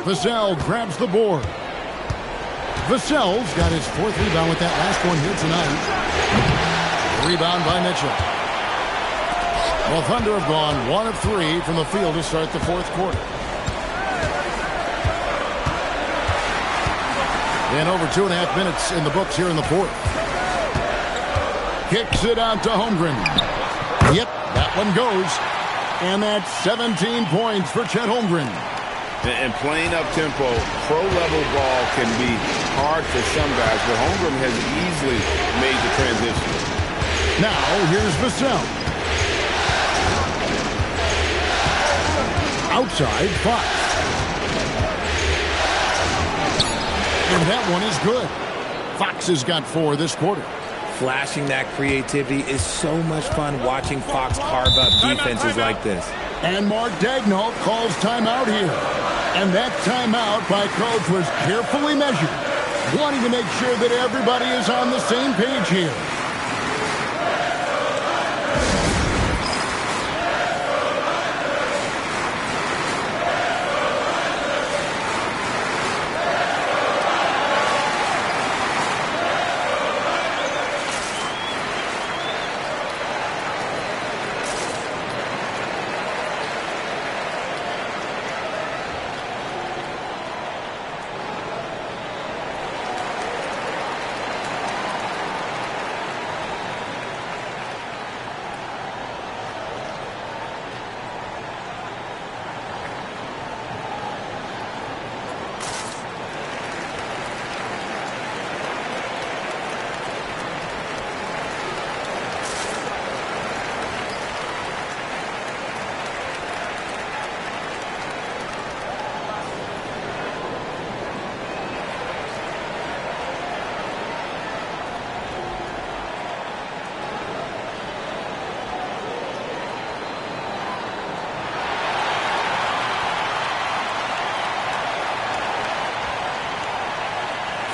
Vassell grabs the board. Vassell's got his 4th rebound with that last one here tonight. Rebound by Mitchell. Well, Thunder have gone 1 of 3 from the field to start the fourth quarter. And over 2.5 minutes in the books here in the fourth. Kicks it out to Holmgren. Yep, that one goes. And that's 17 points for Chet Holmgren. And playing up-tempo, pro-level ball can be hard for some guys, but Holmgren has easily made the transition. Now, here's Vassell. Outside, Fox. And that one is good. Fox has got 4 this quarter. Flashing that creativity is so much fun watching Fox carve up defenses like this. And Mark Daigneault calls timeout here. And that timeout by coach was carefully measured, wanting to make sure that everybody is on the same page here.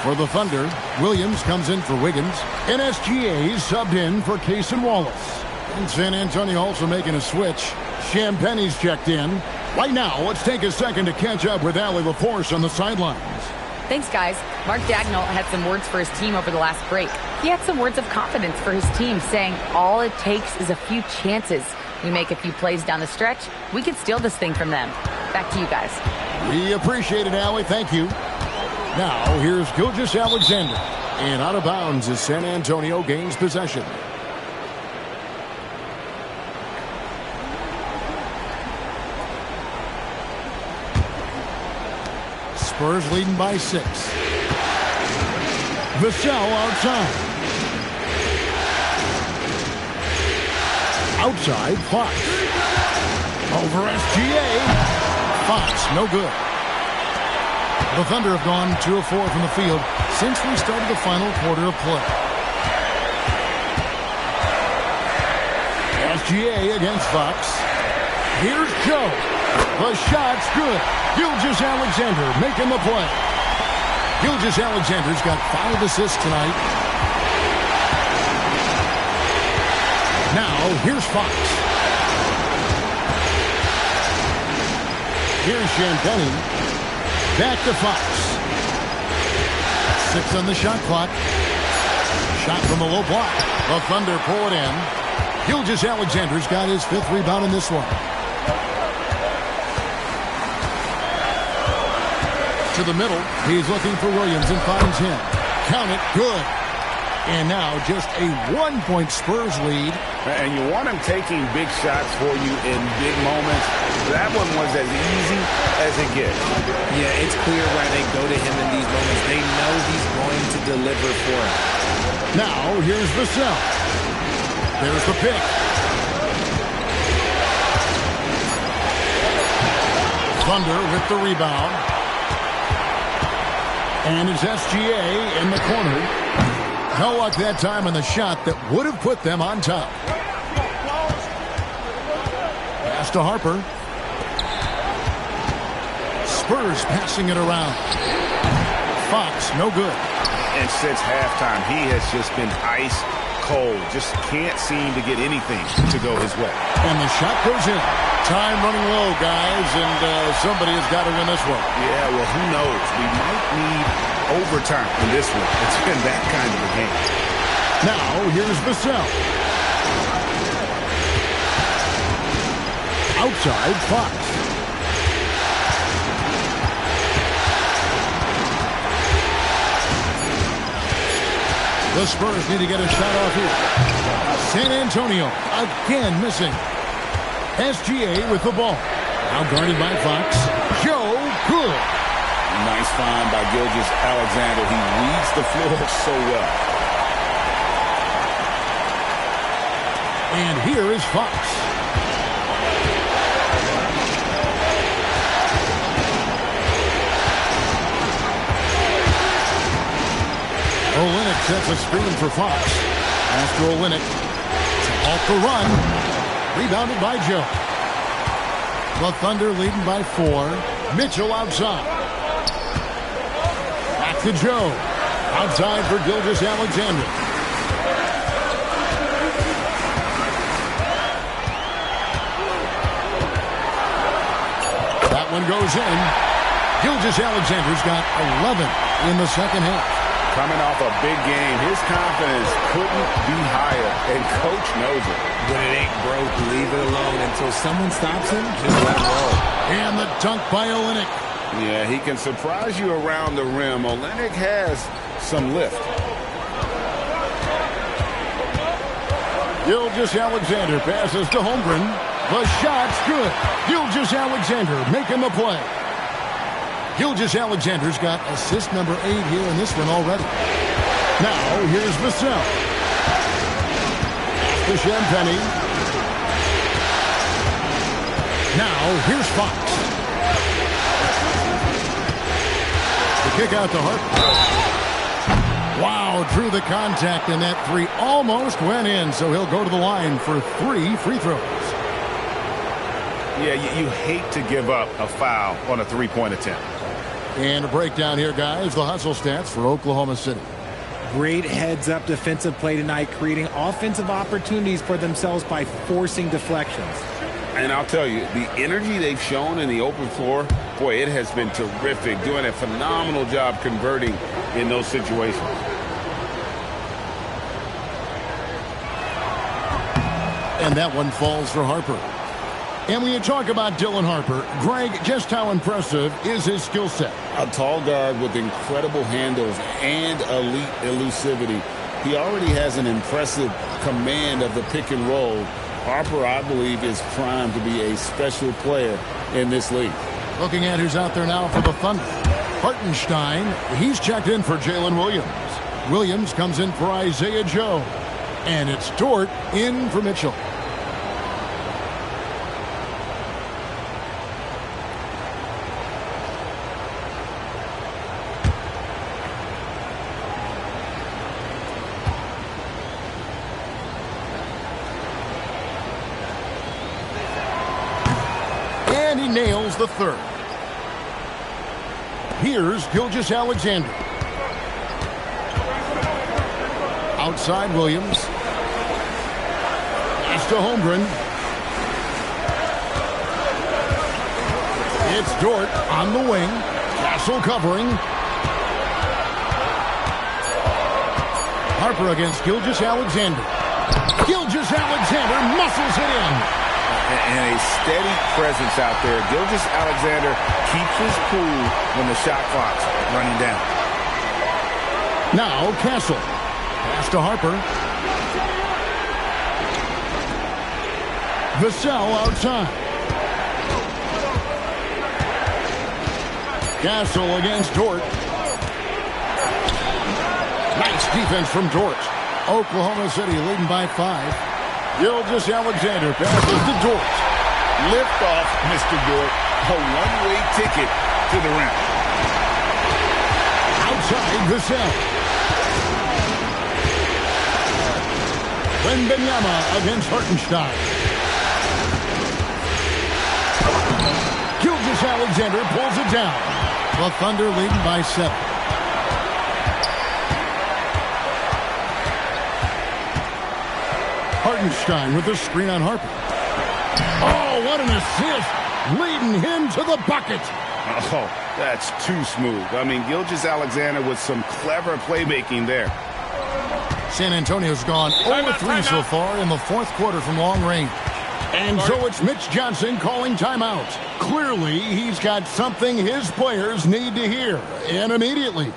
For the Thunder, Williams comes in for Wiggins. And SGA subbed in for Case and Wallace. And San Antonio also making a switch. Champagne's checked in. Right now, let's take a second to catch up with Allie LaForce on the sidelines. Thanks, guys. Mark Daigneault had some words for his team over the last break. He had some words of confidence for his team, saying all it takes is a few chances. We make a few plays down the stretch, we can steal this thing from them. Back to you guys. We appreciate it, Allie. Thank you. Now, here's Gilgeous-Alexander. And out of bounds as San Antonio gains possession. Spurs leading by 6. Vassell outside. Outside, Fox. Over SGA. Fox, no good. The Thunder have gone 2 of 4 from the field since we started the final quarter of play. SGA against Fox. Here's Joe. The shot's good. Gilgeous-Alexander making the play. Gilgeous-Alexander's got 5 assists tonight. Now, here's Fox. Here's Champagnie. Back to Fox. 6 on the shot clock. Shot from the low block. The Thunder pull it in. Gilgeous-Alexander's got his 5th rebound in this one. To the middle. He's looking for Williams and finds him. Count it. Good. And now just a 1-point Spurs lead. And you want him taking big shots for you in big moments. That one was as easy as it gets. Yeah, it's clear why they go to him in these moments. They know he's going to deliver for him. Now, here's Vassell. There's the pick. Thunder with the rebound. And it's SGA in the corner. No luck that time on the shot that would have put them on top. Pass to Harper. Spurs passing it around. Fox, no good. And since halftime, he has just been ice cold. Just can't seem to get anything to go his way. And the shot goes in. Time running low, guys, and somebody has got to win this one. Yeah, well, who knows? We might need overtime in this one. It's been that kind of a game. Now, here's Vassell. Outside, Fox. The Spurs need to get a shot off here. San Antonio again missing. SGA with the ball. Now guarded by Fox. Joe, good. Nice find by Gilgeous-Alexander. He reads the floor so well. And here is Fox. Olynyk sets a screen for Fox. After Olynyk. Off the run. Rebounded by Joe. The Thunder leading by 4. Mitchell outside. Back to Joe. Outside for Gilgeous-Alexander. That one goes in. Gilgeous-Alexander's got 11 in the second half. Coming off a big game, his confidence couldn't be higher, and Coach knows it. When it ain't broke, leave it alone until someone stops him. Just let it roll. And the dunk by Olynyk. Yeah, he can surprise you around the rim. Olynyk has some lift. Gilgeous-Alexander passes to Holmgren. The shot's good. Gilgeous-Alexander making the play. Gilgeous-Alexander's got assist number 8 here in this one already. Now, here's Vassell. To Champagnie. Now, here's Fox. The kick out to Harper. Wow, drew the contact, and that 3 almost went in, so he'll go to the line for 3 free throws. Yeah, you hate to give up a foul on a 3-point attempt. And a breakdown here, guys. The hustle stats for Oklahoma City. Great heads-up defensive play tonight, creating offensive opportunities for themselves by forcing deflections. And I'll tell you, the energy they've shown in the open floor, boy, it has been terrific. Doing a phenomenal job converting in those situations. And that one falls for Harper. And when you talk about Dylan Harper, Greg, just how impressive is his skill set? A tall guard with incredible handles and elite elusivity. He already has an impressive command of the pick and roll. Harper, I believe, is primed to be a special player in this league. Looking at who's out there now for the Thunder. Hartenstein, he's checked in for Jalen Williams. Williams comes in for Isaiah Joe. And it's Dort in for Mitchell. And he nails the third. Here's Gilgeous-Alexander. Outside Williams. Pass to Holmgren. It's Dort on the wing. Castle covering. Harper against Gilgeous-Alexander. Gilgeous-Alexander muscles it in. And a steady presence out there. Gilgeous-Alexander keeps his cool when the shot clock's running down. Now Castle. Pass to Harper. Vassell outside. Castle against Dort. Nice defense from Dort. Oklahoma City leading by 5. Gilgeous-Alexander passes to Dort. Lift off, Mr. Dort. A one-way ticket to the rim. Outside Vassell. Wembanyama against Hartenstein. Gilgeous-Alexander pulls it down. The Thunder leading by 7. Hartenstein with the screen on Harper. Oh, what an assist. Leading him to the bucket. Oh, that's too smooth. I mean, Gilgeous-Alexander with some clever playmaking there. San Antonio's gone 0-3 so far in the fourth quarter from long range. And so it's Mitch Johnson calling timeout. Clearly, he's got something his players need to hear, and immediately.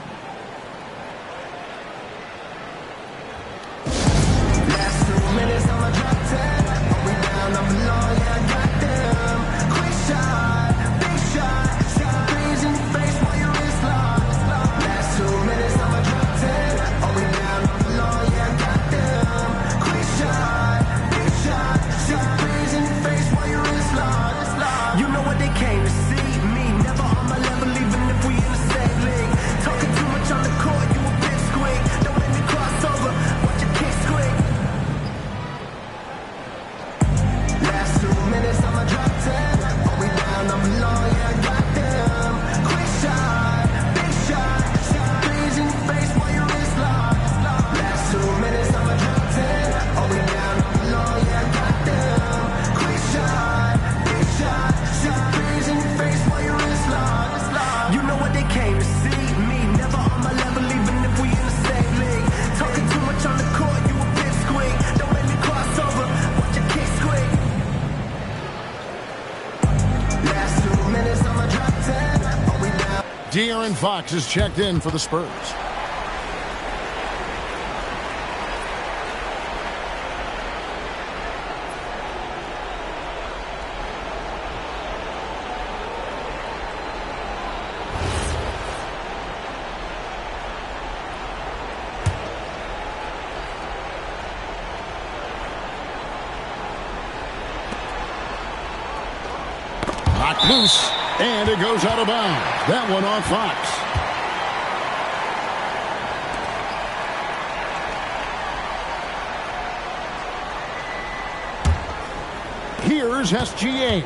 De'Aaron Fox is checked in for the Spurs. Knocked loose. And it goes out of bounds. That one on Fox. Here's SGA.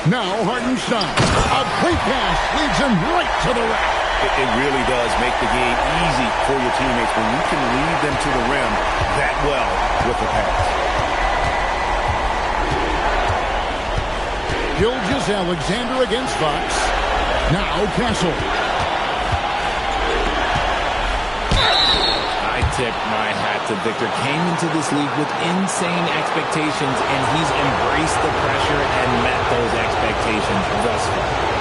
Now Hartenstein. A quick pass leads him right to the rack. It really does make the game easy for your teammates when you can lead them to the rim that well with the pass. Gilgeous-Alexander against Fox. Now Castle. I tip my hat to Victor. Came into this league with insane expectations, and he's embraced the pressure and met those expectations thus far.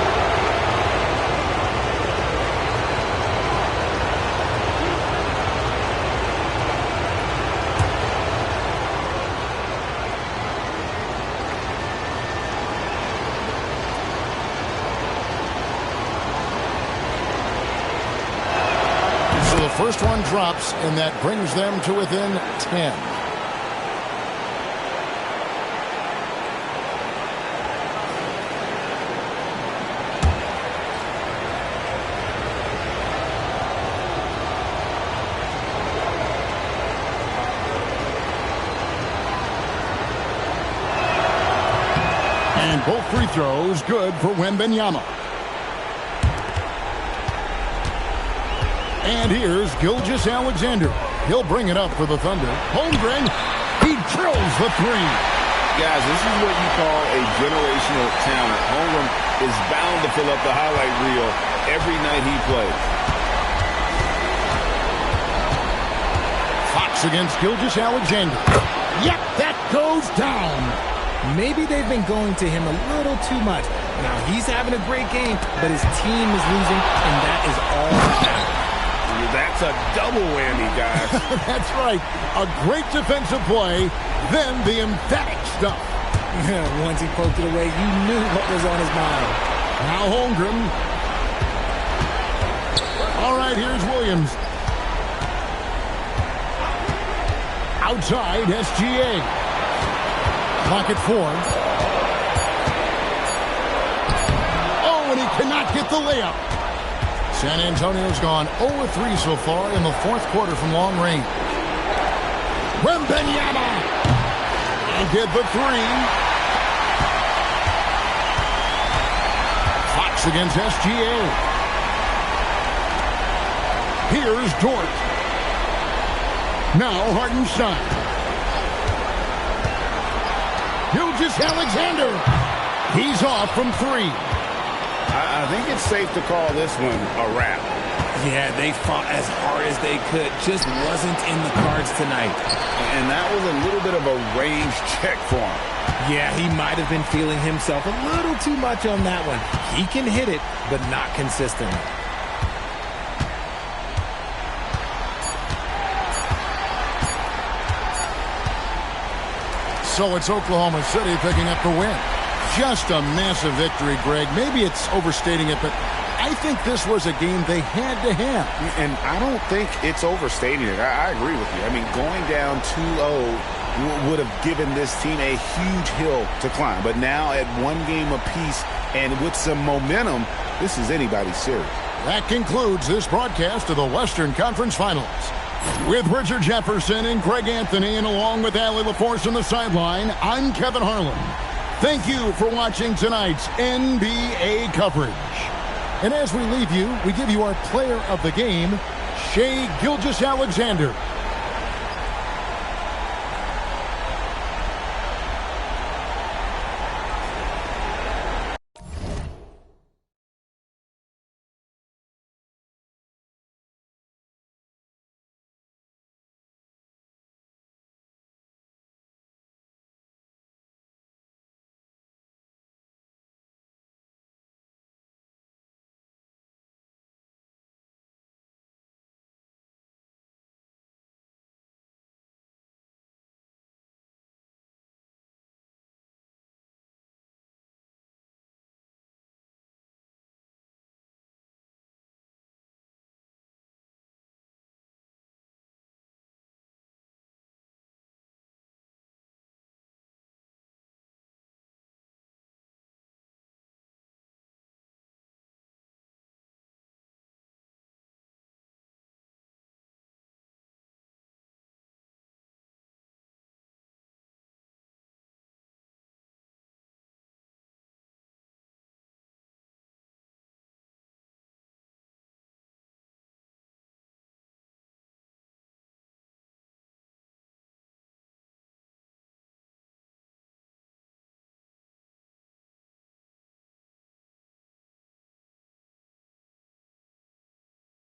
First one drops, and that brings them to within 10. And both free throws good for Wembanyama. And here's Gilgeous-Alexander. He'll bring it up for the Thunder. Holmgren, he drills the three. Guys, this is what you call a generational talent. Holmgren is bound to fill up the highlight reel every night he plays. Fox against Gilgeous-Alexander. Yep, that goes down. Maybe they've been going to him a little too much. Now, he's having a great game, but his team is losing, and that is all that matters. That's a double whammy, guys. That's right. A great defensive play, then the emphatic stuff. Once he poked it away, you knew what was on his mind. Now Holmgren. All right, here's Williams. Outside, SGA. Clock at 4. Oh, and he cannot get the layup. San Antonio's gone 0-3 so far in the fourth quarter from long range. Wembanyama will get the three. Fox against SGA. Here's Dort. Now Hartenstein. Gilgeous-Alexander. He's off from 3. I think it's safe to call this one a wrap. Yeah, they fought as hard as they could. Just wasn't in the cards tonight. And that was a little bit of a range check for him. Yeah, he might have been feeling himself a little too much on that one. He can hit it, but not consistently. So it's Oklahoma City picking up the win. Just a massive victory, Greg. Maybe it's overstating it, but I think this was a game they had to have. And I don't think it's overstating it. I agree with you. I mean, going down 2-0 would have given this team a huge hill to climb. But now at one game apiece and with some momentum, this is anybody's series. That concludes this broadcast of the Western Conference Finals. With Richard Jefferson and Greg Anthony, and along with Allie LaForce on the sideline, I'm Kevin Harlan. Thank you for watching tonight's NBA coverage. And as we leave you, we give you our player of the game, Shai Gilgeous-Alexander.